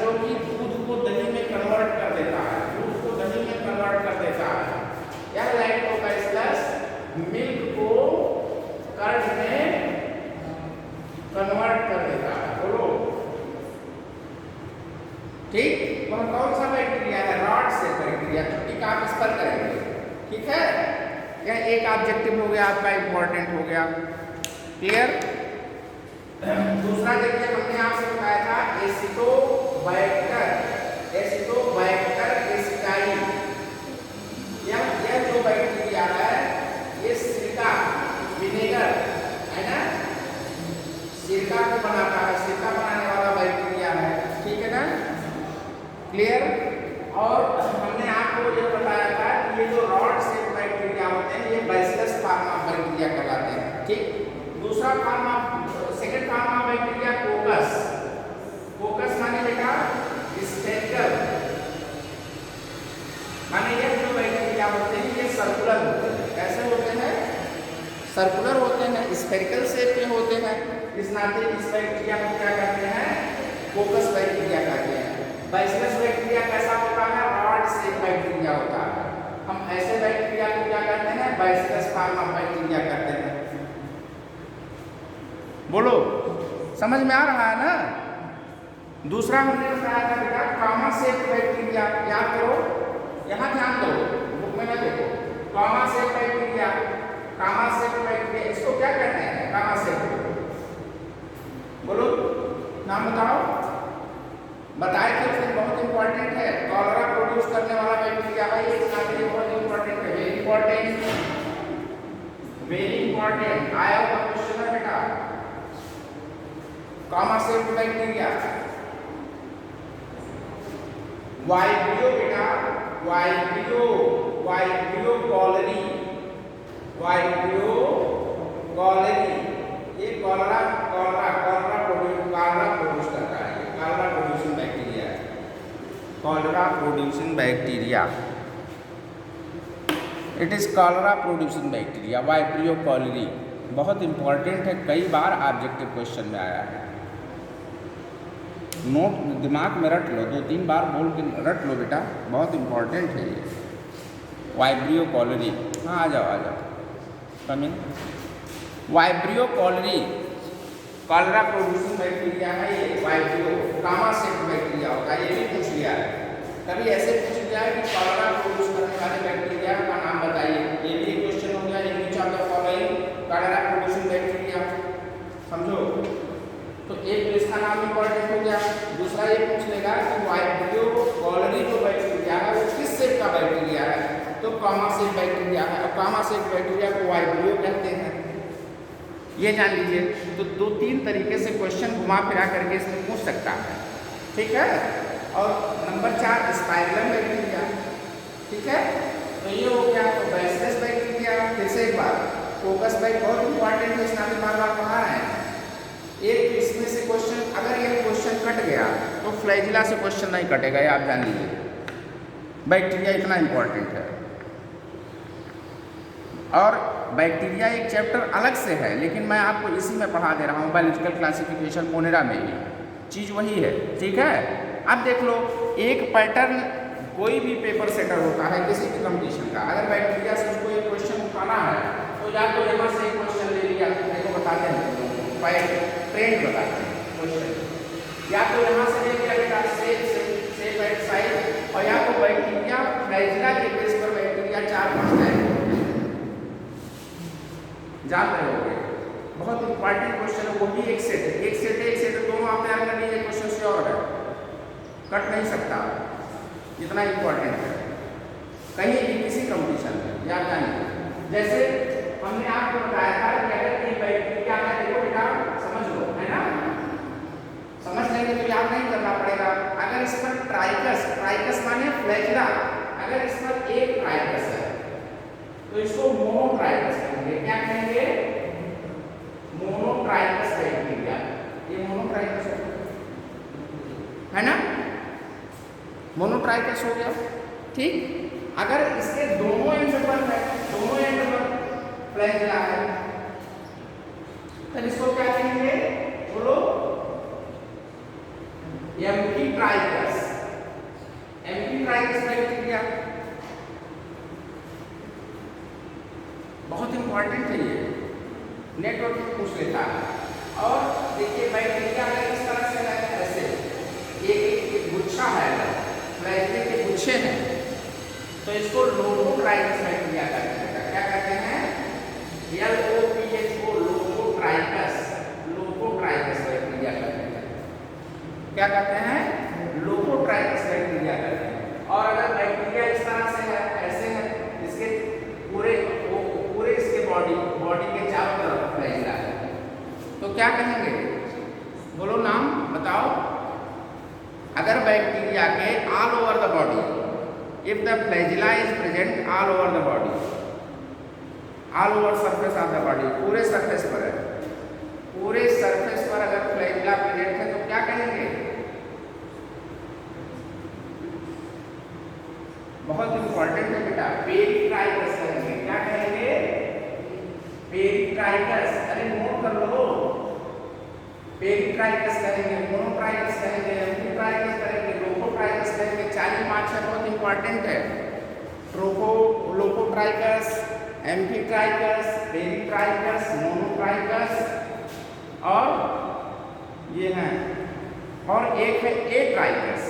जो कि दूध को दही में कन्वर्ट कर देता है, दूध को दही में कन्वर्ट कर देता है, या लैक्टोबैसिलस मिल्क को कर्ड में कन्वर्ट कर देता है, बोलो, ठीक। वह कौन सा बैक्टीरिया है, रॉड से बैक्टीरिया, छुट्टी का आप इस पर करेंगे, ठीक है। यह एक ऑब्जेक्टिव हो गया आपका, इंपॉर्टेंट हो गया, क्लियर। दूसरा देखिए, हमने आपसे बताया था एसिटोबैक्टर, एसिटोबैक्टर एसिटाई, यह जो बैक्टीरिया है ये सिरका, विनेगर, है ना, सिरका को बनाता है, सिरका बनाने वाला बैक्टीरिया है, ठीक है ना, क्लियर। और हमने आपको ये बताया था कि ये जो रॉड शेप बैक्टीरिया होते हैं ये बैसिलस फार्मा बैक्टीरिया कहलाते हैं, ठीक। दूसरा फार्मा, सेकंड फार्मा बैक्टीरिया कोकस, कोकस माने बेटा स्फेरिकल, माने ये जो बैक्टीरिया होते हैं ये सर्कुलर होते हैं, कैसे होते हैं, सर्कुलर होते हैं, स्फेरिकल शेप के होते हैं, इस नाते इस बैक्टीरिया को क्या कहते हैं, कोकस बैक्टीरिया कहते हैं। बैसिलस बैक्टीरिया कैसा होता है, रॉड शेप बैक्टीरिया होता है, हम ऐसे बैक्टीरिया को क्या कहते हैं, बैसिलस फार्मा बैक्टीरिया कहते हैं, बोलो, समझ में आ रहा है ना। दूसरा हमने बताया था बेटा कामा शेप बैक्टीरिया, याद करो, यहाँ ध्यान दो, बुक में ना देखो, कामा शेप बैक्टीरिया, कामा शेप बैक्टीरिया, इसको क्या कहते हैं, कामा शेप, बोलो, नाम बताओ, बताए थे उसने, बहुत इंपॉर्टेंट है, कॉलरा प्रोड्यूस करने वाला बैक्टीरिया है ये, इसका बहुत इंपॉर्टेंट है, वेरी इंपॉर्टेंट, वेरी इंपॉर्टेंट, आया हुआ क्वेश्चन है बेटा, कामा शेप बैक्टीरिया। वाइब्रियो बेटा, vibrio, vibrio cholerae, vibrio cholerae, ये कॉलरा, कॉलरा, कॉलरा प्रोड्यूस करता है, कॉलरा प्रोड्यूसिंग बैक्टीरिया है, cholera producing bacteria, it is cholera producing bacteria, vibrio cholerae, बहुत इंपॉर्टेंट है, कई बार ऑब्जेक्टिव क्वेश्चन में आया है, नोट दिमाग में रट लो, 2-3 बार बोल के रट लो बेटा, बहुत इंपॉर्टेंट है ये, वाइब्रियो कॉलरी। हाँ आ जाओ, come in. Vibrio cholerae cholera producing bacteria है ये, वाइब्रियो, कामा शेप बैक्टीरिया होता है, ये भी पूछ लिया है, कभी ऐसे पूछ लिया है कि कॉलरा प्रोड्यूस करने वाले बैक्टीरिया का नाम बताइए, ये भी क्वेश्चन हो गया, in which of the following cholera producing bacteria, समझो। तो एक तो इसका नाम इंपॉर्टेंट हो गया, दूसरा ये पूछ लेगा कि वाइब्रियो कॉलरी जो बैक्टीरिया है वो किस शेप का बैक्टीरिया है, तो कामा शेप बैक्टीरिया है, और कामा शेप बैक्टीरिया को वाइब्रियो कहते हैं, ये जान लीजिए। तो 2-3 तरीके से क्वेश्चन घुमा फिरा करके इसमें पूछ सकता है, ठीक है। और नंबर 4 स्पाइरलम बैक्टीरिया, ठीक है, तो ये हो गया। तो बैसिलस बैक्टीरिया, फिर से एक बार कोकस बैक्टीरिया बहुत इंपॉर्टेंट है, इसमें भी बार बार पढ़ा रहे हैं। एक इसमें से क्वेश्चन, अगर ये क्वेश्चन कट गया तो फ्लैजिला से क्वेश्चन नहीं कटेगा, ये आप जान लीजिए, बैक्टीरिया इतना इंपॉर्टेंट है। और बैक्टीरिया एक चैप्टर अलग से है, लेकिन मैं आपको इसी में पढ़ा दे रहा हूँ, बायोलॉजिकल क्लासिफिकेशन मोनेरा में ही, चीज़ वही है, ठीक है। अब देख लो, एक पैटर्न, कोई भी पेपर सेटर होता है किसी भी कंपटीशन का, अगर बैक्टीरिया से उसको एक क्वेश्चन उठाना है तो या तो यहाँ से एक क्वेश्चन ले लिया, देखो बताते हैं ट्रेंड बताते हैं क्वेश्चन, या तो यहाँ से ले लिया बेटा सेफ एट साइड, और या तो बैक्टीरिया फ्लैजिला के बेस पर बैक्टीरिया 4-5 टाइप जान रहे होंगे, बहुत इंपॉर्टेंट क्वेश्चन है, वो भी एक सेट है, एक सेट है, दोनों आप तैयार कर लीजिए, क्वेश्चन श्योर है, कट नहीं सकता, इतना इंपॉर्टेंट है, कहीं भी किसी कंपटीशन में, याद जानिए। जैसे हमने आपको बताया था कि अगर ट्राइकस, ट्राइकस माने फ्लैजिला, अगर इस पर एक ट्राइकस है तो इसको मोनोट्राइकस कहेंगे। क्या कहेंगे? Monotrichous bacteria. ये मोनोट्राइकस है ना, मोनोट्राइकस हो गया। ठीक, अगर इसके दोनों एंड पर है, दोनों एंड पर फ्लैजिला है, तो इसको क्या कहेंगे? बोलो, एम्फीट्राइकस, एम्फीट्राइकस बैक्टीरिया। बहुत इंपॉर्टेंट है ये, नेटवर्क में पूछ लेता है। और देखिए बैक्टीरिया अगर इस तरह से है, ऐसे एक गुच्छा है, फ्लैजिला के गुच्छे हैं, तो इसको लोकोट्राइकस बैक्टीरिया कहते हैं। क्या कहते हैं? LOPHO, लोकोट्राइकस, लोकोट्राइकस बैक्टीरिया कहते हैं। क्या कहते हैं? लोकोट्राइकस बैक्टीरिया कहते हैं। और अगर बैक्टीरिया इस तरह से है, ऐसे है, इसके पूरे इसके बॉडी के चारों तरफ फ्लैजिला है, तो क्या कहेंगे? बोलो नाम बताओ। अगर बैक्टीरिया के all over the body, if the flagella is present all over the body, all over surface of the body, पूरे सरफेस पर है, पूरे सरफेस पर अगर फ्लैजिला प्रेजेंट है तो क्या कहेंगे? बहुत इंपॉर्टेंट है बेटा, पेरिट्राइकस कहेंगे। क्या कहेंगे? पेरिट्राइकस। अरे नोट कर लो, पेरिट्राइकस कहेंगे, मोनोट्राइकस कहेंगे, एम्फीट्राइकस कहेंगे, लोकोट्राइकस कहेंगे। 4-5 है, बहुत इंपॉर्टेंट है। लोकोट्राइकस, एम्फीट्राइकस, पेरिट्राइकस, मोनोट्राइकस और ये है, और एक है एट्राइकस।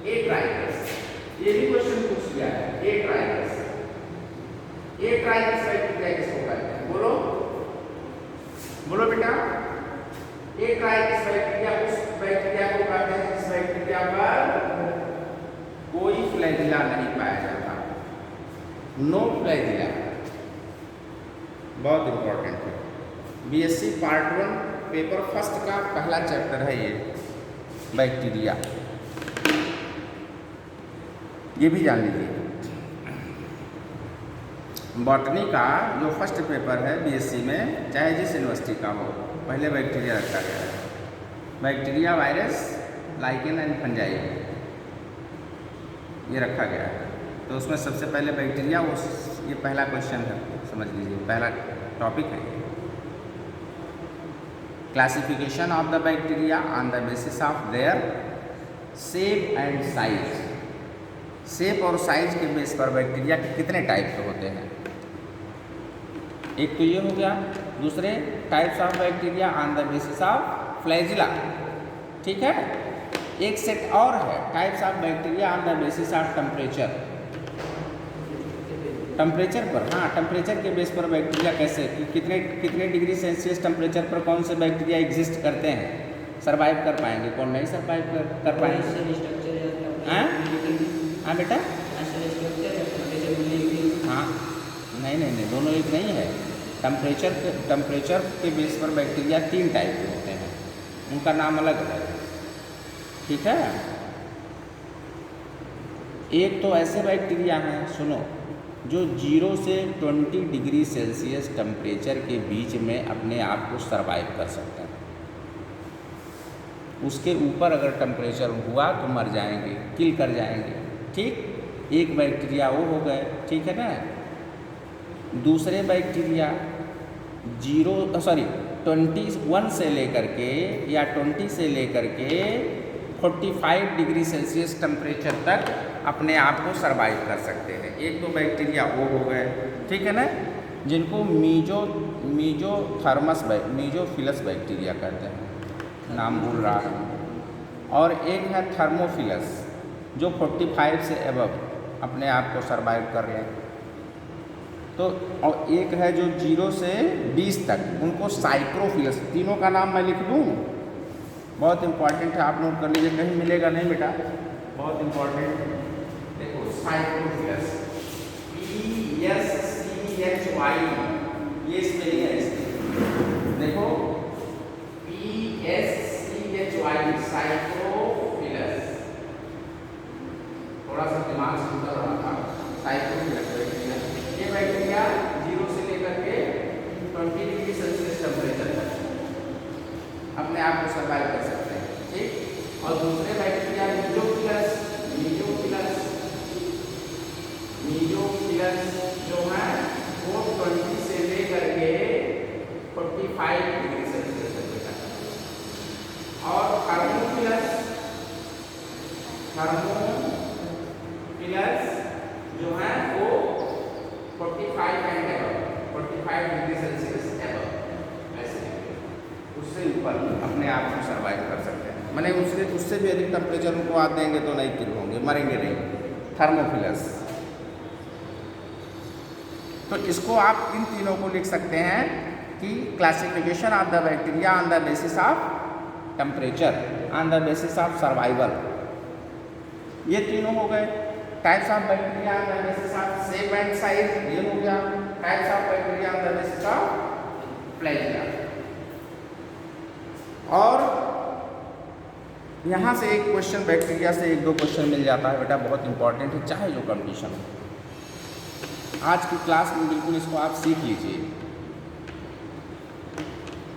एट्राइकस ये भी क्वेश्चन पूछ लिया है। एट्राइकस, एट्राइकस बैक्टीरिया किसको कहते हैं? बोलो, बोलो बेटा। एट्राइकस बैक्टीरिया उस बैक्टीरिया को कहते हैं जिस बैक्टीरिया पर कोई फ्लैजिला नहीं पाया जाता, नो फ्लैजिला। बहुत इंपॉर्टेंट है, BSc पार्ट 1 पेपर फर्स्ट का पहला चैप्टर है ये, बैक्टीरिया। ये भी जान लीजिए। बॉटनी का जो फर्स्ट पेपर है BSc में, चाहे जिस यूनिवर्सिटी का हो, पहले बैक्टीरिया रखा गया है। Bacteria, virus, lichen and fungi, ये रखा गया है। तो उसमें सबसे पहले बैक्टीरिया, ये पहला क्वेश्चन है, समझ लीजिए, पहला टॉपिक है। Classification of the bacteria on the basis of their shape and size. Shape और साइज के बेस पर बैक्टीरिया के कितने टाइप के होते हैं? एक तो ये हो गया। दूसरे, types of bacteria on the basis of flagella. ठीक है। एक सेट और है, types of bacteria on the basis of temperature. Temperature पर, हाँ, टेम्परेचर के बेस पर बैक्टीरिया कैसे, कितने डिग्री सेल्सियस टेम्परेचर पर कौन से बैक्टीरिया एग्जिस्ट करते हैं, सर्वाइव कर पाएंगे, कौन नहीं सर्वाइव कर पाएंगे। हाँ बेटा, हाँ, नहीं, दोनों एक नहीं है। टेम्परेचर के बेस पर बैक्टीरिया 3 टाइप के होते हैं, उनका नाम अलग है। ठीक है। एक तो ऐसे बैक्टीरिया हैं, सुनो, जो 0 से 20 डिग्री सेल्सियस टेम्परेचर के बीच में अपने आप को सर्वाइव कर सकते हैं। उसके ऊपर अगर टेम्परेचर हुआ तो मर जाएंगे, किल कर जाएंगे। ठीक, एक बैक्टीरिया वो हो गए। ठीक है ना। दूसरे बैक्टीरिया 21 से लेकर के या 20 से लेकर के 45 डिग्री सेल्सियस टेम्परेचर तक अपने आप को सर्वाइव कर सकते हैं। एक तो बैक्टीरिया वो हो गए, ठीक है ना, जिनको मीजोफिलस बैक्टीरिया कहते हैं, नाम भूल रहा है। और एक है थर्मोफिलस, जो 45 से एबव अपने आप को सर्वाइव कर रहे हैं। तो और एक है जो 0 से 20 तक, उनको साइक्रोफिलस। तीनों का नाम मैं लिख दूँ, बहुत इंपॉर्टेंट है, आप नोट कर लीजिए, कहीं मिलेगा नहीं बेटा, बहुत इंपॉर्टेंट। देखो साइक्रोफिलस, PSCHY, ये स्पेलिंग है इसकी। देखो PSCHY, साइक्रोफिलस। अपने आप को सर्वाइव कर सकते हैं, ठीक। और दूसरे बैक्टीरिया मीजोफिलस जो है वो 20 से लेकर के 45 डिग्री सेल्सियस तक रहता है। और थर्मोफिलस जो है वो 45 and above 45 degree Celsius above, ऐसे उससे ऊपर अपने आप को सर्वाइव कर सकते हैं। माने उससे भी अधिक टेम्परेचर उनको आ देंगे तो नहीं किल होंगे, मरेंगे नहीं। थर्मोफिलस, तो इसको आप इन तीनों को लिख सकते हैं कि classification of the bacteria on the basis of temperature, on the basis of survival. ये तीनों हो गए। Types of bacteria on the basis of shape and size, ये हो गया। Types of bacteria on the basis of flagella. और यहाँ से एक क्वेश्चन बैक्टीरिया से 1-2 क्वेश्चन मिल जाता है बेटा, बहुत इंपॉर्टेंट है, चाहे जो कंडीशन हो। आज की क्लास में बिल्कुल इसको आप सीख लीजिए।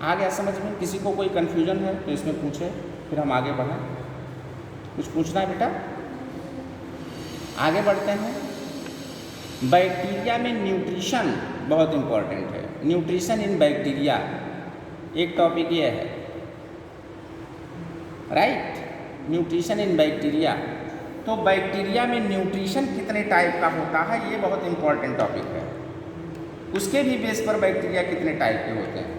आ गया समझ में? किसी को कोई कन्फ्यूजन है तो इसमें पूछे, फिर हम आगे बढ़ें। कुछ पूछना है बेटा? आगे बढ़ते हैं। बैक्टीरिया में न्यूट्रिशन बहुत इंपॉर्टेंट है। न्यूट्रिशन इन बैक्टीरिया एक टॉपिक ये है, राइट। न्यूट्रिशन इन बैक्टीरिया, तो बैक्टीरिया में न्यूट्रिशन कितने टाइप का होता है, ये बहुत इंपॉर्टेंट टॉपिक है। उसके भी बेस पर बैक्टीरिया कितने टाइप के होते हैं।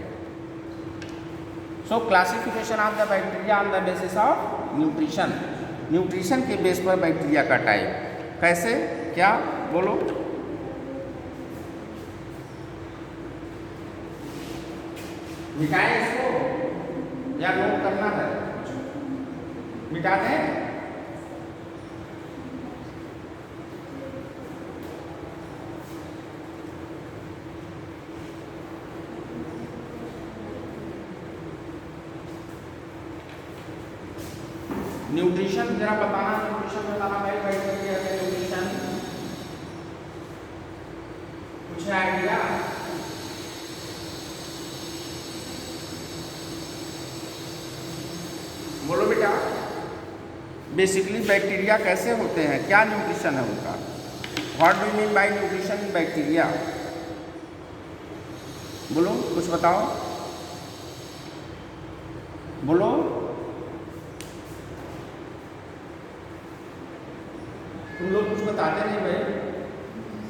सो classification of the bacteria on the basis of nutrition, nutrition के बेस पर बैक्टीरिया का टाइप कैसे, क्या बोलो? मिटाएं इसको या नोट करना है? मिटा दें? न्यूट्रिशन जरा बताना, न्यूट्रिशन बताना भाई, बैक्टीरिया का न्यूट्रिशन कुछ है आइडिया? बोलो बेटा। बेसिकली बैक्टीरिया कैसे होते हैं, क्या न्यूट्रिशन है उनका? What do you mean by nutrition in bacteria? बोलो, कुछ बताओ, बोलो। तुम लोग कुछ बताते नहीं भाई,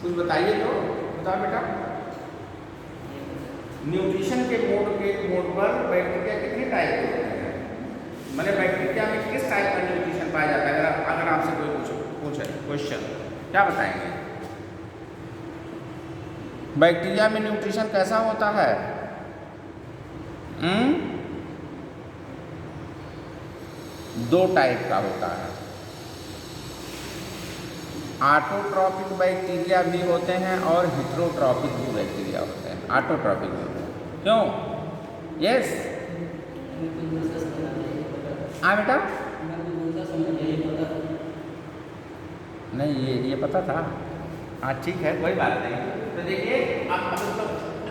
कुछ बताइए तो। बताओ बेटा। न्यूट्रिशन के मोड पर बैक्टीरिया कितने टाइप के होते हैं? मैंने बैक्टीरिया में किस टाइप का न्यूट्रिशन पाया जाता है? अगर आपसे कोई पूछे क्वेश्चन, क्या बताएंगे? बैक्टीरिया में न्यूट्रिशन कैसा होता है? दो टाइप का होता है। ऑटोट्रॉपिक बैक्टीरिया भी होते हैं और हेटेरोट्रॉपिक भी बैक्टीरिया होते हैं। ऑटोट्रॉपिक होते हैं, क्यों? यस हाँ बेटा। नहीं, ये पता था। हाँ ठीक है, कोई बात नहीं। तो देखिए अब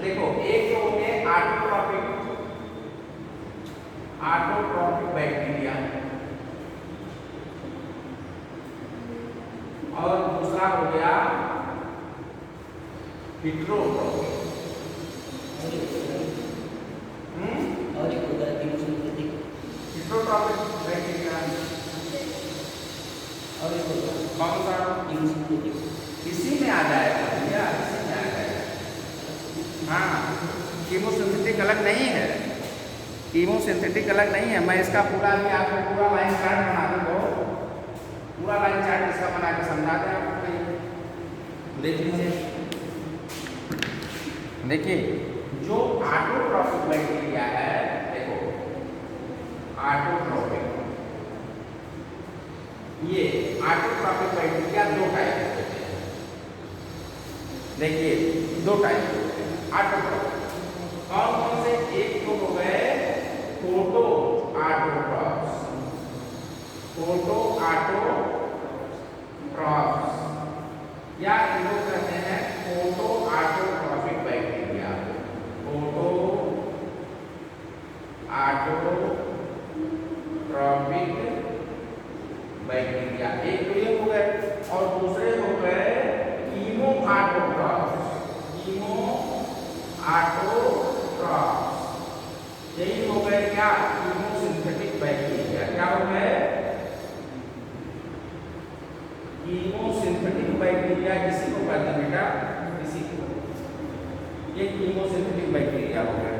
देखो, एक तो हो गए ऑटोट्रॉपिक बैक्टीरिया, और दूसरा हो गया हेटेरोट्रॉपिक। हेटेरोट्रॉपिक बैक्टीरिया और कौन सा? इसी में आ जाएगा भैया, इसी में आ जाएगा। हाँ, कीमोसिंथेटिक अलग नहीं है, कीमोसिंथेटिक अलग नहीं है। मैं इसका पूरा भी आपको पूरा लाइन चार्ट बना दूँ, पूरा लाइन चार्ट इसका बना के समझा दें आपको। देख लीजिए, देखिए जो ऑटोट्रॉपिक बैक्टीरिया है, देखो ऑटोट्रॉपिक, ये ऑटोट्रॉपिक बैक्टीरिया दो टाइप के होते हैं। देखिए दो टाइप के होते हैं ऑटोट्रॉपिक। कौन कौन से? एक तो हो गए फोटो ऑटोट्रॉप्स, या इन लोग कहते हैं photo autotrophic bacteria, photo autotrophic क्या कीमोसिंथेटिक बैक्टीरिया, क्या हो गए कीमोसिंथेटिक बैक्टीरिया, किसी को कहते हैं बेटा, किसी को, ये कीमोसिंथेटिक बैक्टीरिया हो गए,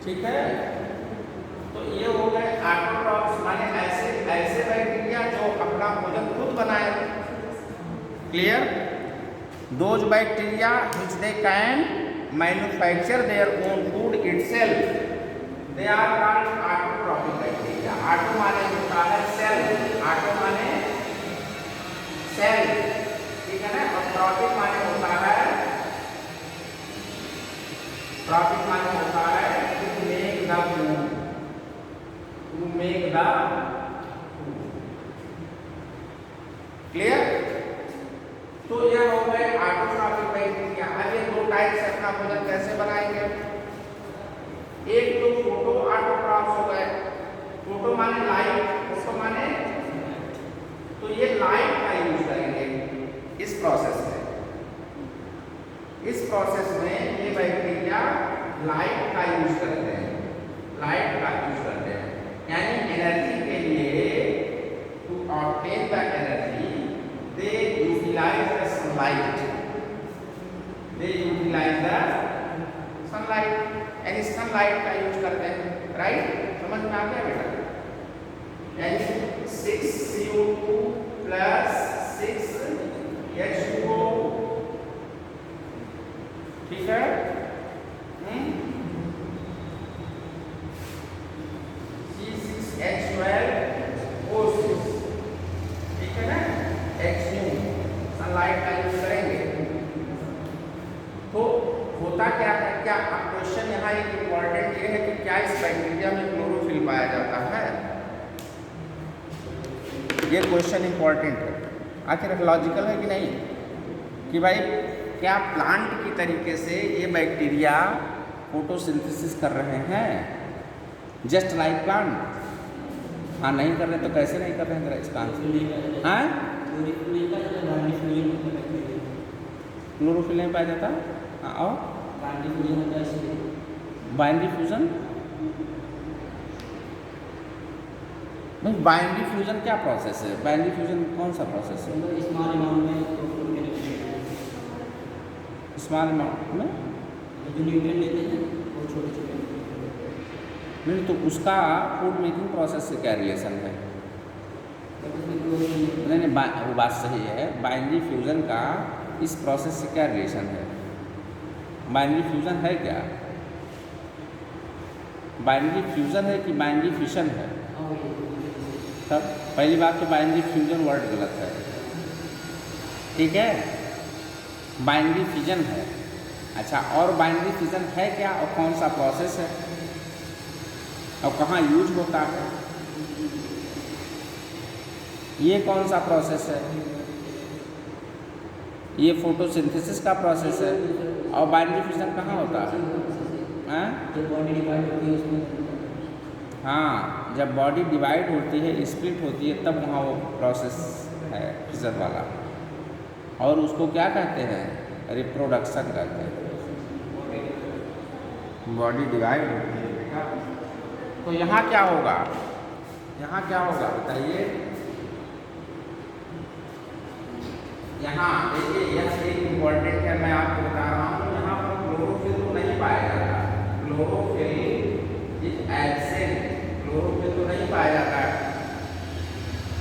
ठीक है। तो ये हो गए ऑटोट्रॉफ्स, माने ऐसे ऐसे बैक्टीरिया जो अपना भोजन खुद बनाए, clear. Those bacteria which they can manufacture their own food itself, they are called autotrophic bacteria. Auto माने होता है सेल, ऑटो माने सेल, ठीक है ना, और ट्रॉफिक माने होता है, ट्रॉफिक माने होता है to make the food, to make the clear. तो यह हो गए ऑटोट्रॉफिक बैक्टीरिया। अब ये दो टाइप से अपना भोजन कैसे बनाएंगे, एक तो फोटो ऑटोट्रॉफ्स हो गए, फोटो माने लाइट, फोटो माने, तो ये लाइट का यूज करेंगे इस प्रोसेस में, इस प्रोसेस में ये बैक्टीरिया लाइट का यूज करते हैं, लाइट का यूज करते हैं, यानी एनर्जी के लिए, to obtain the energy they utilise the sunlight, they utilise the sunlight, यानी सनलाइट का यूज करते हैं, राइट। समझ में आ गया बेटा, यानी 6CO2 प्लस 6H2O, ठीक है, C6H12O6, ठीक है ना, H2 सनलाइट का यूज करेंगे। तो होता क्या है, क्या क्वेश्चन यहाँ एक इम्पॉर्टेंट ये है कि क्या इस बैक्टीरिया में क्लोरोफिल पाया जाता है, ये क्वेश्चन इम्पॉर्टेंट है। आखिर लॉजिकल है कि नहीं, कि भाई क्या प्लांट की तरीके से ये बैक्टीरिया फोटोसिंथेसिस कर रहे हैं, जस्ट लाइक प्लांट। हाँ, नहीं कर रहे तो कैसे नहीं कर रहे हैं, इसका आंसर, हाँ, क्लोरोफिल नहीं पाया जाता, हाँ, और बाइनरी फ्यूजन, नहीं, बाइनरी फ्यूजन क्या प्रोसेस है, बाइनरी फ्यूजन कौन सा प्रोसेस है, स्मॉल अमाउंट में जो न्यूट्रिएंट लेते हैं वो छोटे छोटे, नहीं तो उसका फूड मेकिंग प्रोसेस से क्या रिलेशन है, नहीं, वो बात सही है, बाइनरी फ्यूजन का इस प्रोसेस से क्या रिलेशन है, बाइनरी फ्यूजन है क्या, बाइनरी फ्यूजन है कि बाइनरी फिशन है, तब पहली बात तो बाइनरी फ्यूजन वर्ड गलत है, ठीक है, बाइनरी फिजन है। अच्छा, और बाइनरी फिजन है क्या, और कौन सा प्रोसेस है, और कहाँ यूज होता है, ये कौन सा प्रोसेस है, ये फोटोसिंथेसिस का प्रोसेस है, और बाइनरी फिजन कहाँ होता है, हाँ, जब बॉडी डिवाइड होती है उसमें, हाँ, जब बॉडी डिवाइड होती है, स्प्लिट होती है, तब वहाँ वो प्रोसेस है फिजन वाला, और उसको क्या कहते हैं, रिप्रोडक्शन कहते हैं, बॉडी डिवाइड होती है बेटा। तो यहाँ क्या होगा, यहाँ क्या होगा बताइए, यहाँ देखिए, यह एक इम्पॉर्टेंट है, मैं आपको बता रहा हूँ, यहाँ पर क्लोरोफिल तो नहीं पाया जाता, क्लोरोफिल इज एब्सेंट, क्लोरोफिल तो नहीं पाया जाता है,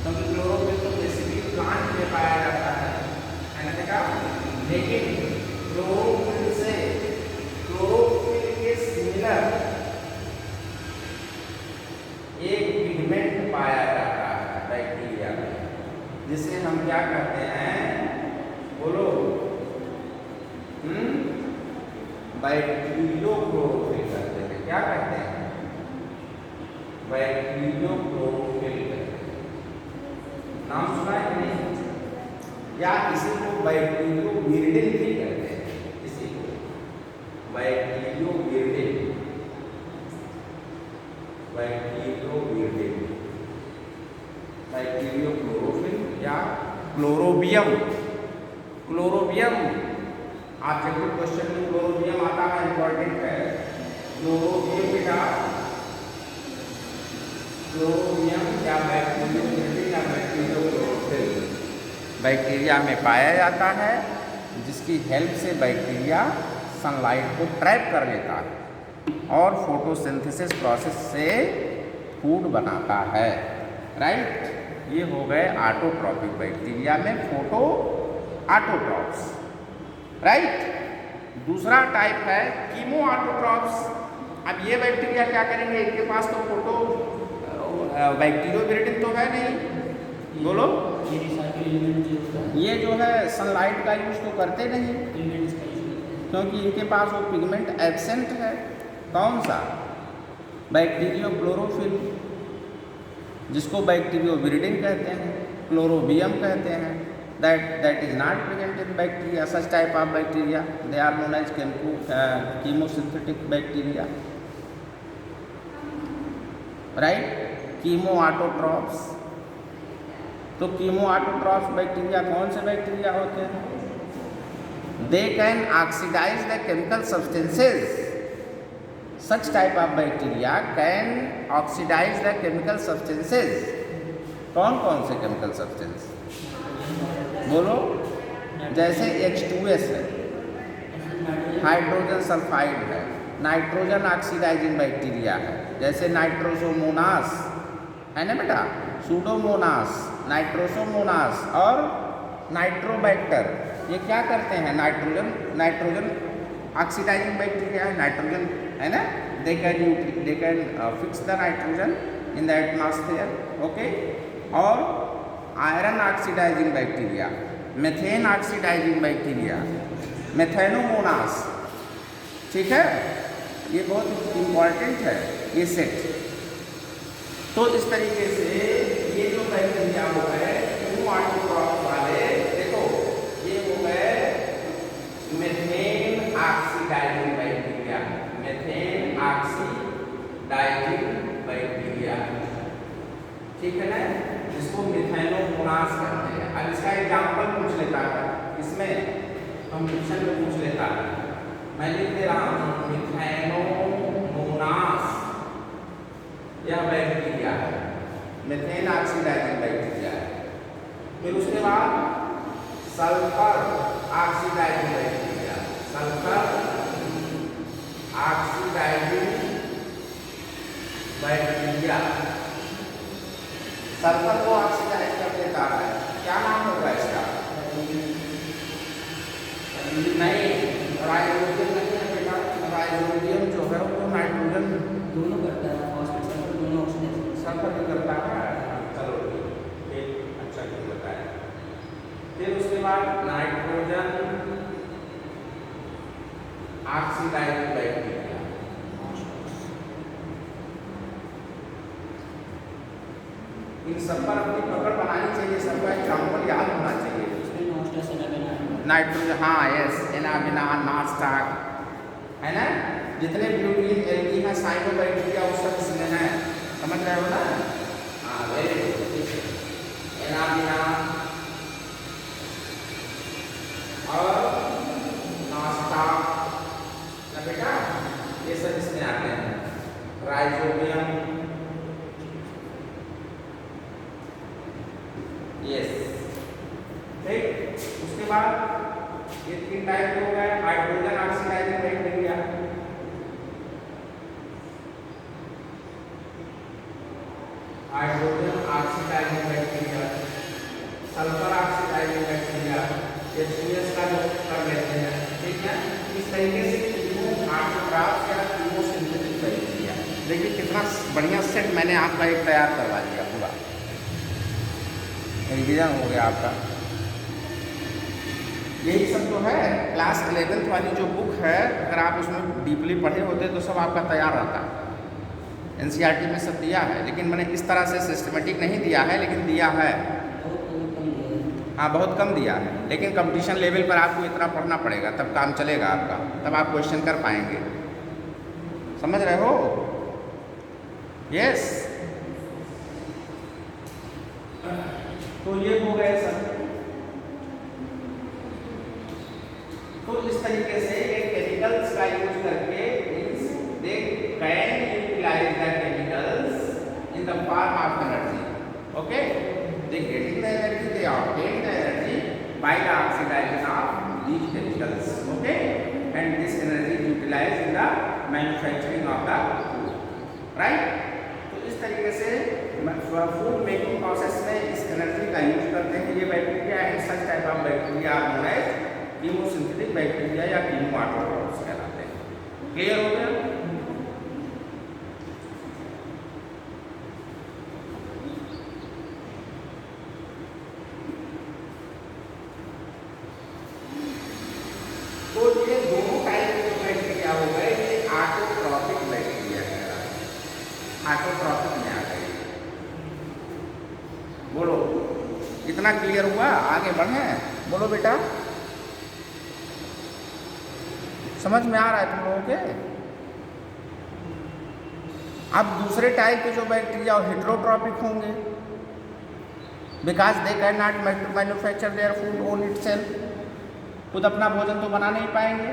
क्योंकि क्लोरोफिल तो बेसिकली प्लांट में पाया जाता है ना बेटा, लेकिन क्लोरोफिल से, क्लोरोफिल के सिमिलर एक पिगमेंट पाया जाता है बैक्टीरिया में, जिसे हम क्या कहते हैं, बोलो, बैक्टीरियोक्लोरोफिल कहते हैं, क्या कहते हैं, बैक्टीरियोक्लोरोफिल कहते हैं, नाम सुना है कि नहीं, या इसी को बैक्टीरियोविरिडिन भी कहते हैं, इसी को बैक्टीरियोविरिडिन, बैक्टीरियोविरिडिन, बैक्टीरियोक्लोरोफिल या क्लोरोबियम, क्लोरोबियम, आपके कुछ क्वेश्चन में क्लोरोबियम आता है, इंपॉर्टेंट है, क्लोरोबियम बेटा, क्लोरोबियम या बैक्टीरिया में पाया जाता है, जिसकी हेल्प से बैक्टीरिया सनलाइट को ट्रैप कर लेता है और फोटोसिंथेसिस प्रोसेस से फूड बनाता है। राइट, ये हो गए ऑटोट्रॉपिक बैक्टीरिया में फोटो ऑटोट्रॉप्स। राइट, दूसरा टाइप है कीमो ऑटोट्रॉप्स। अब ये बैक्टीरिया क्या करेंगे, इनके पास तो फोटो बैक्टीरियोविरिडिन तो है नहीं, बोलो, ये जो है सनलाइट का यूज तो करते नहीं, क्योंकि इनके पास वो पिगमेंट एब्सेंट है। कौन सा? बैक्टीरियो क्लोरोफिल, जिसको बैक्टीरियोविरिडिन कहते हैं, क्लोरोबियम कहते हैं। that is not present in bacteria. Such type of bacteria, they are known as chemosynthetic bacteria. Right, chemoautotrophs. तो chemoautotrophs बैक्टीरिया कौन से बैक्टीरिया होते हैं? They can oxidize the chemical substances. Such type of bacteria can oxidize the chemical substances. कौन कौन से chemical substance? बोलो, जैसे H2S है, हाइड्रोजन सल्फाइड है, नाइट्रोजन ऑक्सीडाइजिंग बैक्टीरिया है, जैसे नाइट्रोसोमोनास है ना बेटा, सूडोमोनास, नाइट्रोसोमोनास और नाइट्रोबैक्टर। ये क्या करते हैं? नाइट्रोजन ऑक्सीडाइजिंग बैक्टीरिया है, नाइट्रोजन है ना, they can fix the nitrogen in the atmosphere. Okay, और iron oxidising bacteria, methane oxidising bacteria, Methanomonas. ठीक है, ये बहुत इम्पॉर्टेंट है ये सेट। तो इस तरीके से ये जो बैक्टीरिया हो गए ऑटोट्रॉफ वाले, देखो ये हो गए methane oxidising bacteria, methane oxidising bacteria. ठीक है ना, जिसको मिथेनोमोनास कहते हैं। अब इसका एग्जाम्पल पूछ लेता है, इसमें कंपटीशन में पूछ लेता है। मैं लिख दे रहा हूँ मिथेनोमोनास, यह बैक्टीरिया है, मेथेन ऑक्सीडाइजिंग बैक्टीरिया है। फिर उसके बाद sulphur oxidising bacteria, sulphur oxidising bacteria, sulphur को ऑक्सीडाइज कर देता है। क्या नाम होगा इसका? नहीं, राइजोबियम नहीं है बेटा, राइजोबियम जो है वो नाइट्रोजन दोनों करता है, फॉस्फेट सल्फर दोनों ऑक्सीडाइज सल्फर भी करता है। चलो ठीक, अच्छा क्यों बताया। फिर उसके बाद नाइट्रोजन ऑक्सीडाइजिंग बैक्टीरिया, इन सब पर अपनी पकड़ बनानी चाहिए, सबका एग्जाम्पल याद होना चाहिए। नाइट्रोजन, हाँ यस, एनाबिनान, नास्टाक है ना, जितने ब्यूटीन एल्गी हैं, साइनोबैक्टीरिया, वो सब इसमें है। समझ रहे हो ना? हाँ, वेरी गुड। एनाबिनान और नास्टाक ना बेटा, ये सब इसमें आते हैं। राइजोबियम, यस, ठीक। उसके बाद ये तीन टाइप हो गए। Hydrogen oxidising bacteria, hydrogen oxidising bacteria, sulphur oxidising bacteria, H2S का जो कर लेते हैं। ठीक है, इस तरीके से कीमोऑटोट्रॉफ या कीमोसिंथेटिक बैक्टीरिया। देखिए कितना बढ़िया सेट मैंने आपका एक तैयार करवा दिया, पूरा रिवीजन हो गया आपका। यही सब तो है। क्लास 11th वाली जो बुक है, अगर आप उसमें डीपली पढ़े होते तो सब आपका तैयार रहता। NCERT में सब दिया है, लेकिन मैंने इस तरह से सिस्टमेटिक नहीं दिया है, लेकिन दिया है। हाँ, बहुत कम दिया है, लेकिन कंपटीशन लेवल पर आपको इतना पढ़ना पड़ेगा, तब काम चलेगा आपका, तब आप क्वेश्चन कर पाएंगे। समझ रहे हो? यस। तो ये हो गए सब। तो इस तरीके से ये केमिकल्स का यूज करके दे form of energy. Okay? They getting the energy, they obtain the energy by the oxidation of these chemicals. Okay? And this energy is utilized in the manufacturing of the food. Right? तो इस तरीके से food making process में इस energy का use करते हैं ये bacteria and such type of bacteria are known as chemosynthetic bacteria या कीमोऑटोट्रॉफ्स कहलाते हैं। क्लियर हो गया? तो ये दोनों टाइप के बैक्टीरिया हो गए, ये ऑटोट्रॉफिक बैक्टीरिया कहलाते हैं। ऑटोट्रॉफिक में आ गए। बोलो, इतना क्लियर हुआ? आगे बढ़े? बोलो बेटा, समझ में आ रहा है तुम लोगों के? अब दूसरे टाइप के जो बैक्टीरिया हेटेरोट्रॉपिक होंगे, because they can not manufacture their food own itself, खुद अपना भोजन तो बना नहीं पाएंगे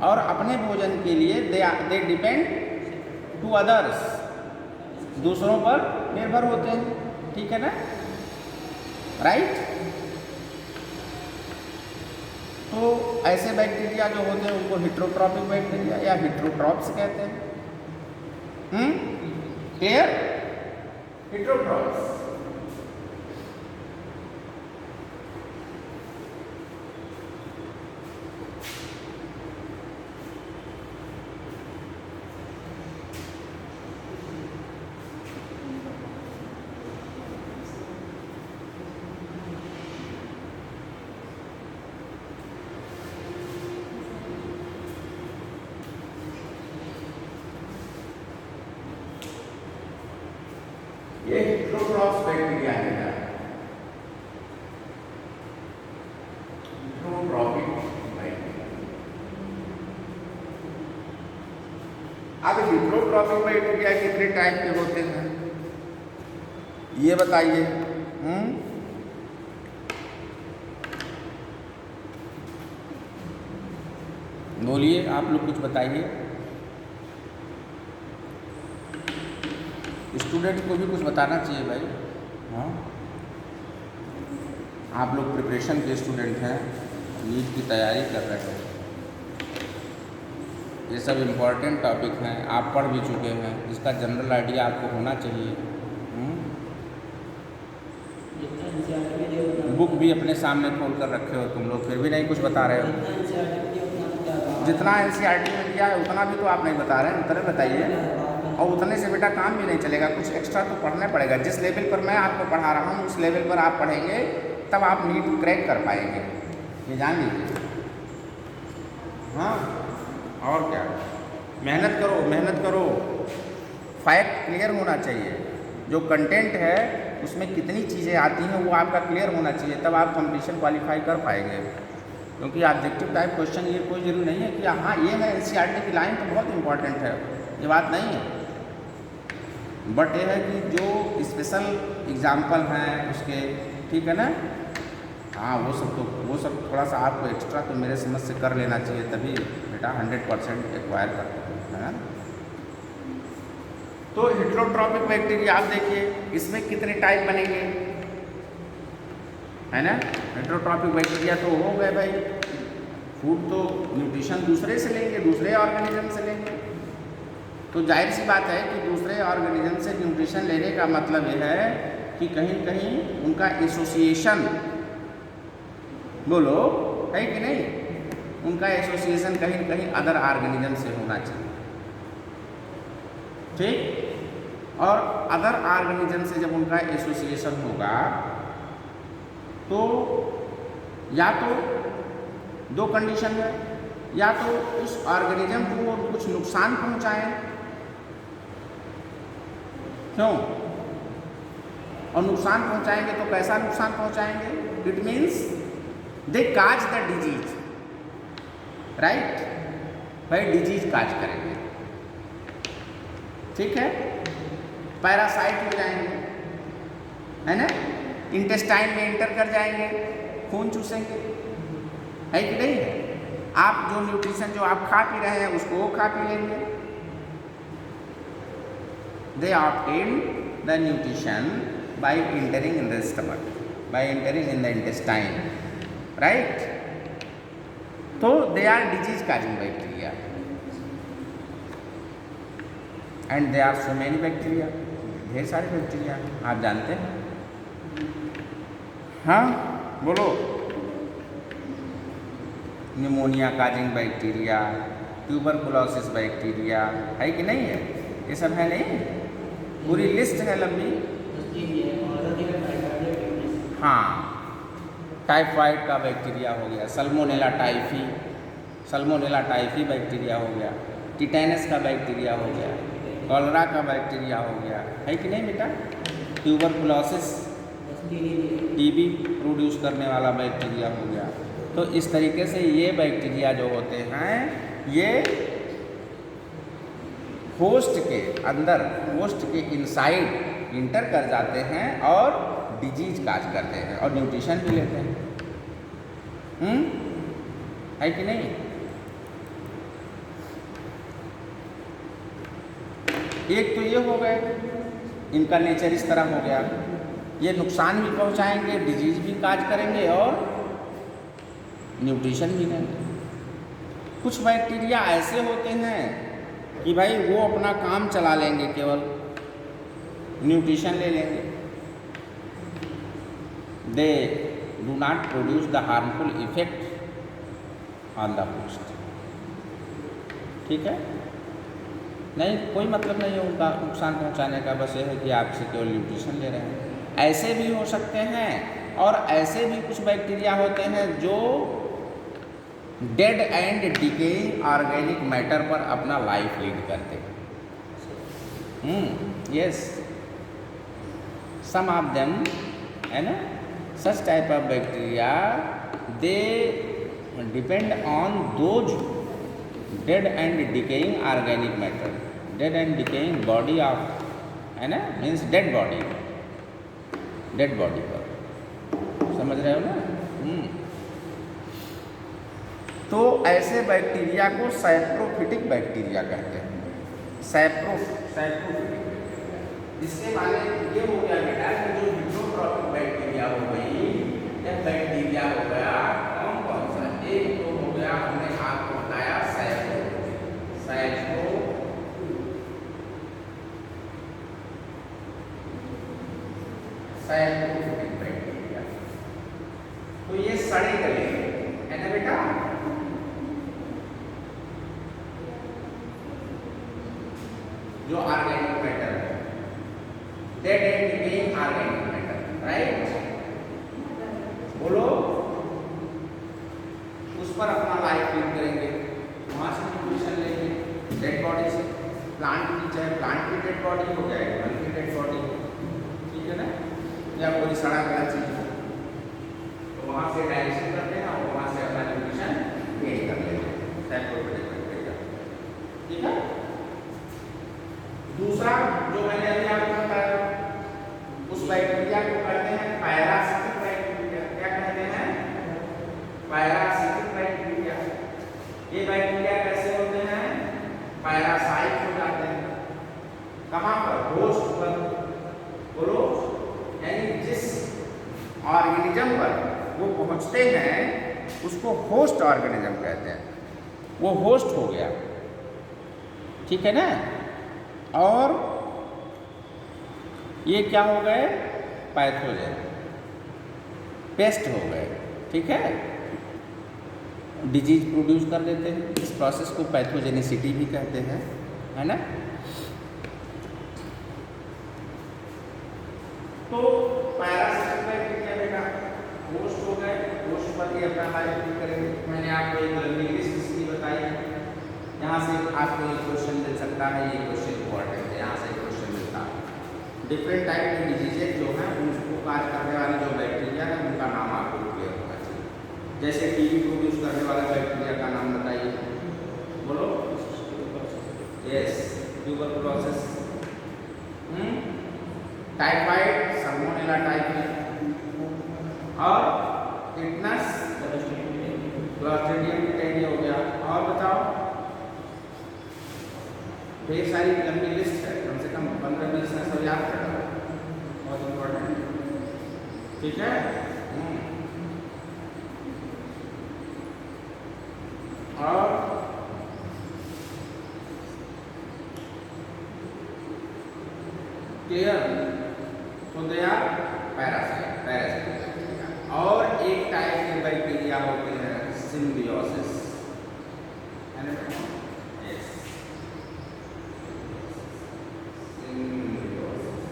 और अपने भोजन के लिए दे डिपेंड टू अदर्स, दूसरों पर निर्भर होते हैं। ठीक है ना? राइट? तो ऐसे बैक्टीरिया जो होते हैं उनको हेटेरोट्रॉपिक बैक्टीरिया या हेटेरोट्रॉप्स कहते हैं। क्लियर? हेटेरोट्रॉप्स। ये हेटेरोट्रॉप्स बैक्टीरिया है। Heterotrophic bacteria. अब हेटेरोट्रॉपिक बैक्टीरिया कितने टाइप के होते हैं ये बताइए? बोलिए, आप लोग कुछ बताइए। स्टूडेंट को भी कुछ बताना चाहिए भाई। हाँ, आप लोग प्रिपरेशन के स्टूडेंट हैं, नीट की तैयारी कर रहे हैं, ये सब इम्पोर्टेंट टॉपिक हैं, आप पढ़ भी चुके हैं, इसका जनरल आइडिया आपको होना चाहिए। बुक भी अपने सामने खोल कर रखे हो तुम लोग, फिर भी नहीं कुछ बता रहे हो। जितना NCERT में दिया है उतना भी तो आप नहीं बता रहे हैं, उतना बताइए। और उतने से बेटा काम भी नहीं चलेगा, कुछ एक्स्ट्रा तो पढ़ना पड़ेगा। जिस लेवल पर मैं आपको पढ़ा रहा हूँ उस लेवल पर आप पढ़ेंगे तब आप नीट क्रैक कर पाएंगे, ये जान लीजिए। हाँ, और क्या, मेहनत करो, मेहनत करो। फैक्ट क्लियर होना चाहिए, जो कंटेंट है उसमें कितनी चीज़ें आती हैं वो आपका क्लियर होना चाहिए, तब आप कंपटीशन क्वालिफाई कर पाएंगे। क्योंकि ऑब्जेक्टिव टाइप क्वेश्चन ये कोई जरूरी नहीं है कि हाँ ये है NCERT की लाइन तो बहुत इंपॉर्टेंट है, ये बात नहीं है। बट ये है कि जो स्पेशल एग्जाम्पल हैं उसके, ठीक है ना? हाँ, वो सब थोड़ा सा आपको एक्स्ट्रा तो मेरे समझ से कर लेना चाहिए, तभी बेटा 100% एक्वायर करते हैं। तो हेटेरोट्रॉपिक बैक्टीरिया आप देखिए, इसमें कितने टाइप बनेंगे, है ना? हेटेरोट्रॉपिक बैक्टीरिया तो हो गए भाई, फूड तो न्यूट्रिशन दूसरे से लेंगे, दूसरे ऑर्गेनिज्म से लेंगे, तो जाहिर सी बात है कि दूसरे ऑर्गेनिज्म से न्यूट्रिशन लेने का मतलब ये है कि कहीं कहीं उनका एसोसिएशन, बोलो है कि नहीं, उनका एसोसिएशन कहीं न कहीं अदर ऑर्गेनिज्म से होना चाहिए। ठीक? और अदर ऑर्गेनिज्म से जब उनका एसोसिएशन होगा तो या तो दो कंडीशन है, या तो उस ऑर्गेनिज्म को वो कुछ नुकसान पहुंचाएं, क्यों? और नुकसान पहुंचाएंगे तो कैसा नुकसान पहुंचाएंगे? It means they cause the disease, right? भाई डिजीज काज करेंगे, ठीक है? पैरासाइट हो जाएंगे, है ना? इंटेस्टाइन में एंटर कर जाएंगे, खून चूसेंगे, है कि नहीं? आप जो न्यूट्रिशन जो आप खा पी रहे हैं उसको वो खा पी लेंगे, they obtain the nutrition by entering in the stomach, by entering in the intestine, right? So they are disease causing bacteria, and there are so many bacteria, ढेर सारे बैक्टीरिया आप जानते हैं। हाँ बोलो, pneumonia causing bacteria, tuberculosis bacteria है कि नहीं है? ये सब है नहीं, पूरी लिस्ट है लंबी। हाँ, टाइफाइड का बैक्टीरिया हो गया, सल्मोनेला टाइफी बैक्टीरिया हो गया, टिटेनस का बैक्टीरिया हो गया, कॉलरा का बैक्टीरिया हो गया, है कि नहीं बेटा? ट्यूबरकुलोसिस टीबी प्रोड्यूस करने वाला बैक्टीरिया हो गया। तो इस तरीके से ये बैक्टीरिया जो होते हैं ये होस्ट के अंदर, होस्ट के इनसाइड इंटर कर जाते हैं और डिजीज काज करते हैं और न्यूट्रिशन भी लेते हैं। है कि नहीं? एक तो ये हो गए, इनका नेचर इस तरह हो गया, ये नुकसान भी पहुंचाएंगे, डिजीज भी काज करेंगे और न्यूट्रिशन भी देंगे। कुछ बैक्टीरिया ऐसे होते हैं कि भाई वो अपना काम चला लेंगे, केवल न्यूट्रिशन ले लेंगे, they do not produce the harmful effect on the host. ठीक है, नहीं कोई मतलब नहीं है उनका नुकसान पहुंचाने का, बस ये है कि आपसे केवल न्यूट्रिशन ले रहे हैं। ऐसे भी हो सकते हैं और ऐसे भी कुछ बैक्टीरिया होते हैं जो dead and decaying organic matter पर अपना लाइफ लीड करते हैं। यस, सम ऑफ देम, है ना, सच type of bacteria they depend on those dead and decaying organic matter, dead and decaying body of, है ना, मीन्स डेड बॉडी पर, समझ रहे हो ना? तो ऐसे बैक्टीरिया को सैप्रोफिटिक बैक्टीरिया कहते हैं। सैप्रोफिटिक, इसके माने ये हो गया बेटा कि जो हिट्रोट्रॉपिक बैक्टीरिया हो गई या बैक्टीरिया हो गया, कौन सा? एक तो हो गया, हमने आपको बताया सैप्रोफिटिक बैक्टीरिया। तो ये सड़े गले है ना बेटा, जो ऑर्गेनिक मैटर है, dead and decaying organic matter, right? बोलो, उस पर अपना लाइफ लीड करेंगे, वहां से न्यूट्रिशन लेंगे, डेड बॉडी से, प्लांट की, चाहे प्लांट की डेड बॉडी हो जाए, एनिमल की डेड बॉडी हो, ठीक है ना, या कोई सड़ा गला चीज हो, तो वहां से डाइजेशन करते हैं और वहां से अपना न्यूट्रिशन गेन कर लेते हैं। सैप्रोफिटिक बैक्टीरिया, ठीक है। दूसरा जो मैंने अभी आपको बताया, उस बैक्टीरिया को कहते हैं पैरासिटिक बैक्टीरिया। क्या कहते हैं? Parasitic bacteria. ये बैक्टीरिया कैसे होते हैं? पैरासाइट हो जाते हैं। कहाँ पर? होस्ट पर। बोलो, यानी जिस ऑर्गेनिज्म पर वो पहुंचते हैं उसको होस्ट ऑर्गेनिज्म कहते हैं। वो होस्ट हो गया, ठीक है ना। और ये क्या हो गए? पैथोजन, पेस्ट हो गए, ठीक है, डिजीज प्रोड्यूस कर देते हैं। इस प्रोसेस को पैथोजेनिसिटी भी कहते हैं, है ना। तो पैरासिटिक बैक्टीरिया बेटा होस्ट हो गए, होस्ट पर ही अपना लाइफ लीड करेंगे। मैंने आपको एक लंबी लिस्ट इसकी बताई है, यहाँ से आपको एक क्वेश्चन मिल सकता है, ये क्वेश्चन इंपॉर्टेंट है, यहाँ से एक क्वेश्चन मिलता है। डिफरेंट टाइप के डिजीजेज जो हैं उनको काज करने वाले जो बैक्टीरिया है उनका नाम आपको क्लियर होना चाहिए। जैसे टीबी प्रोड्यूस करने वाले बैक्टीरिया का नाम बताइए, बोलो। Yes, tuberculosis, typhoid, Salmonella typhi, और टिटनस, क्लॉस्ट्रिडियम टिटेनिया हो गया। और बताओ, ढेर सारी लंबी लिस्ट है, कम से कम 15-20 में सब याद कर लो, बहुत इम्पोर्टेंट, ठीक है। और क्लियर, तो दे आर पैरासाइट। और एक टाइप के बैक्टीरिया होते हैं सिम्बियोसिस, है ना? यस, सिम्बियोसिस,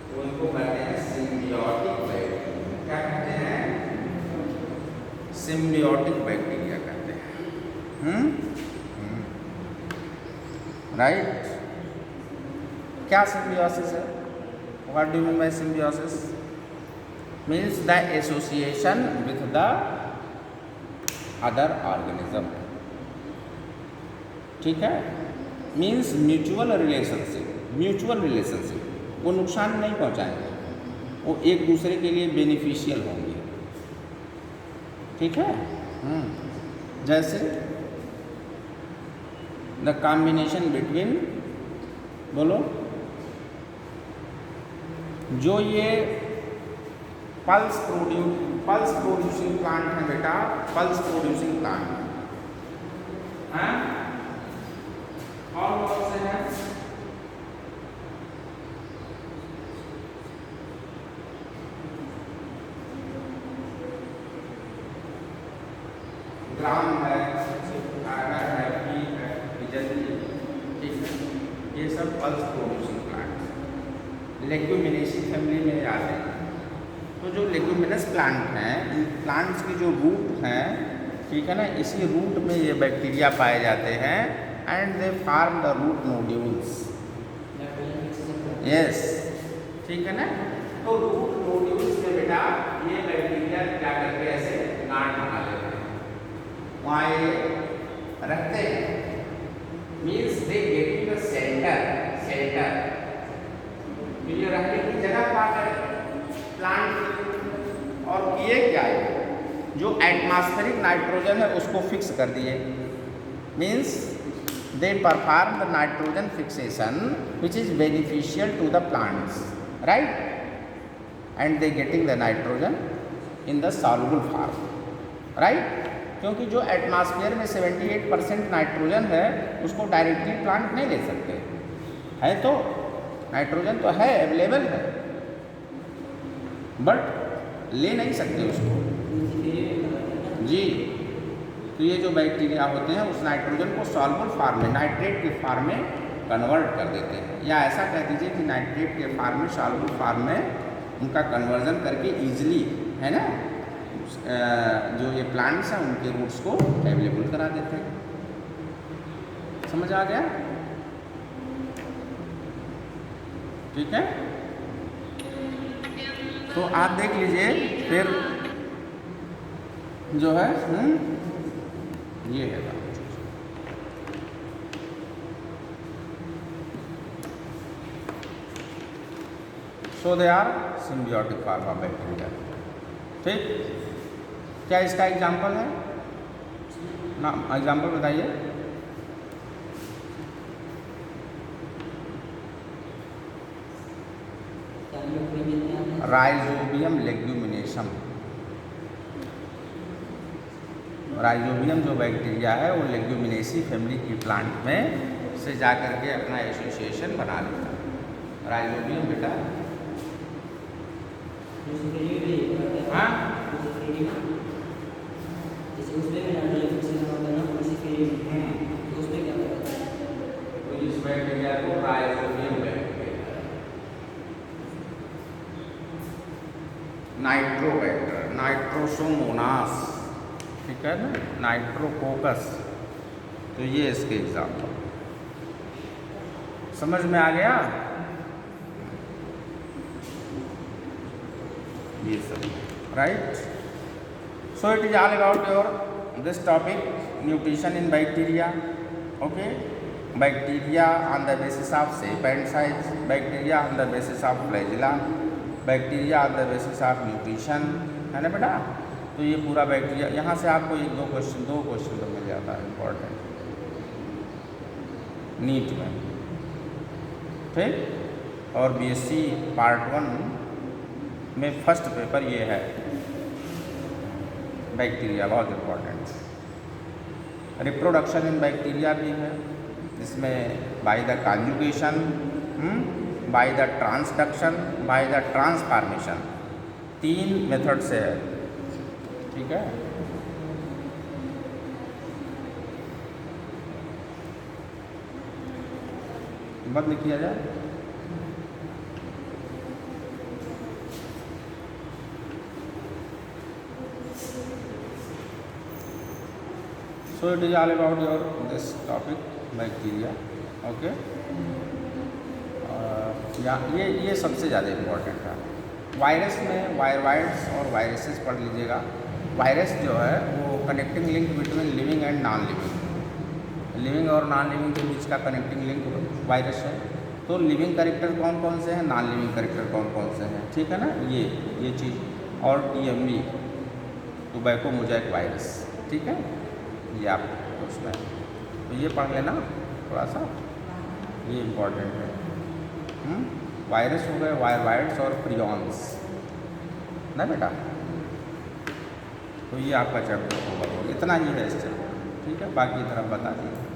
तो इनको कहते हैं सिम्बियोटिक बैक्टीरिया। क्या कहते हैं? सिम्बियोटिक बैक्टीरिया कहते हैं। राइट। क्या सिम्बियोसिस है? What do you mean by symbiosis? Means the association with the other organism, ठीक है। मीन्स म्यूचुअल रिलेशनशिप, वो नुकसान नहीं पहुंचाएंगे, वो एक दूसरे के लिए बेनिफिशियल होंगे, ठीक है। जैसे द कॉम्बिनेशन बिटवीन, बोलो, जो ये पल्स प्रोड्यूसिंग प्लांट है बेटा, पल्स प्रोड्यूसिंग प्लांट है, और कौन से हैं? ग्राम है, आगर है, पीक है, बिजली, ठीक है, ये सब pulse producing plant leguminosae family में आते हैं। तो जो लेग्यूमिनस प्लांट हैं, इन प्लांट्स की जो रूट हैं, ठीक है ना, इसी रूट में ये बैक्टीरिया पाए जाते हैं and they form the root nodules. Yes, ठीक है ना। तो रूट नोड्यूल्स में बेटा ये बैक्टीरिया क्या करके ऐसे गांठ बना लेते हैं, वहाँ ये रखते हैं। Means they getting the centre, तो ये रखने की जगह पाकर प्लांट, और किए क्या है, जो एटमॉस्फेरिक नाइट्रोजन है उसको फिक्स कर दिए। Means they perform the nitrogen fixation which is beneficial to the plants, right, and they getting the nitrogen in the soluble form, right. क्योंकि जो एटमॉस्फेयर में 78% नाइट्रोजन है उसको डायरेक्टली प्लांट नहीं ले सकते, है तो नाइट्रोजन तो है, अवेलेबल है, बट ले नहीं सकते उसको जी। तो ये जो बैक्टीरिया होते हैं उस नाइट्रोजन को सॉल्युबल फॉर्म में, नाइट्रेट के फॉर्म में कन्वर्ट कर देते हैं, या ऐसा कह दीजिए कि नाइट्रेट के फॉर्म में, सॉल्युबल फॉर्म में उनका कन्वर्जन करके ईजिली, है ना, जो ये प्लांट्स हैं उनके रूट्स को अवेलेबल करा देते हैं। समझ आ गया? ठीक है। तो आप देख लीजिए फिर जो है ये है so they are symbiotic form of bacteria. ठीक, क्या इसका एग्जाम्पल है ना? एग्जाम्पल बताइए। Rhizobium leguminosarum. राइजोबियम जो बैक्टीरिया है वो लेग्यूमिनेसी फैमिली की प्लांट में से जाकर के अपना एसोसिएशन बना लेता है। राइजोबियम बेटा हाँ तो इस बैक्टीरिया को राइजोबियम बैक्टीरिया, नाइट्रोबैक्टर, नाइट्रोसोमोनास, ठीक है ना, नाइट्रोकोकस। तो ये इसके एग्जाम्पल समझ में आ गया। ये सब right. So it is all about your this topic nutrition in bacteria. Okay, bacteria on the basis of shape and size, bacteria on the basis of flagella, bacteria on the basis of nutrition, है ना बेटा। तो ये पूरा bacteria, यहाँ से आपको एक दो क्वेश्चन तो मिल जाता है इम्पोर्टेंट नीट में। ठीक। और बीएससी पार्ट 1 में फर्स्ट पेपर ये है बैक्टीरिया, बहुत इम्पोर्टेंट। रिप्रोडक्शन इन बैक्टीरिया भी है, इसमें by the conjugation, by the transduction, by the transformation, 3 method से है, ठीक है। बंद किया जाए। So it is all about your this topic bacteria, okay. ये सबसे ज़्यादा इम्पोर्टेंट है। वायरस में वायरस और वायरसेस पढ़ लीजिएगा। वायरस जो है वो connecting link between living and non living, living और नॉन लिविंग के बीच का कनेक्टिंग लिंक वायरस है। तो लिविंग कैरेक्टर कौन कौन से हैं, नॉन लिविंग कैरेक्टर कौन कौन से हैं, ठीक है ना। ये चीज़, और TMV टोबैको मोज़ेक वायरस, ठीक है, ये आप उसमें तो ये पढ़ लेना थोड़ा सा, ये इम्पोर्टेंट है। वायरस हो गए वायरस और प्रियॉन्स ना बेटा, तो ये आपका चैप्टर होगा, इतना ही है इस चैप्टर, ठीक है। बाकी तरफ बता दिए।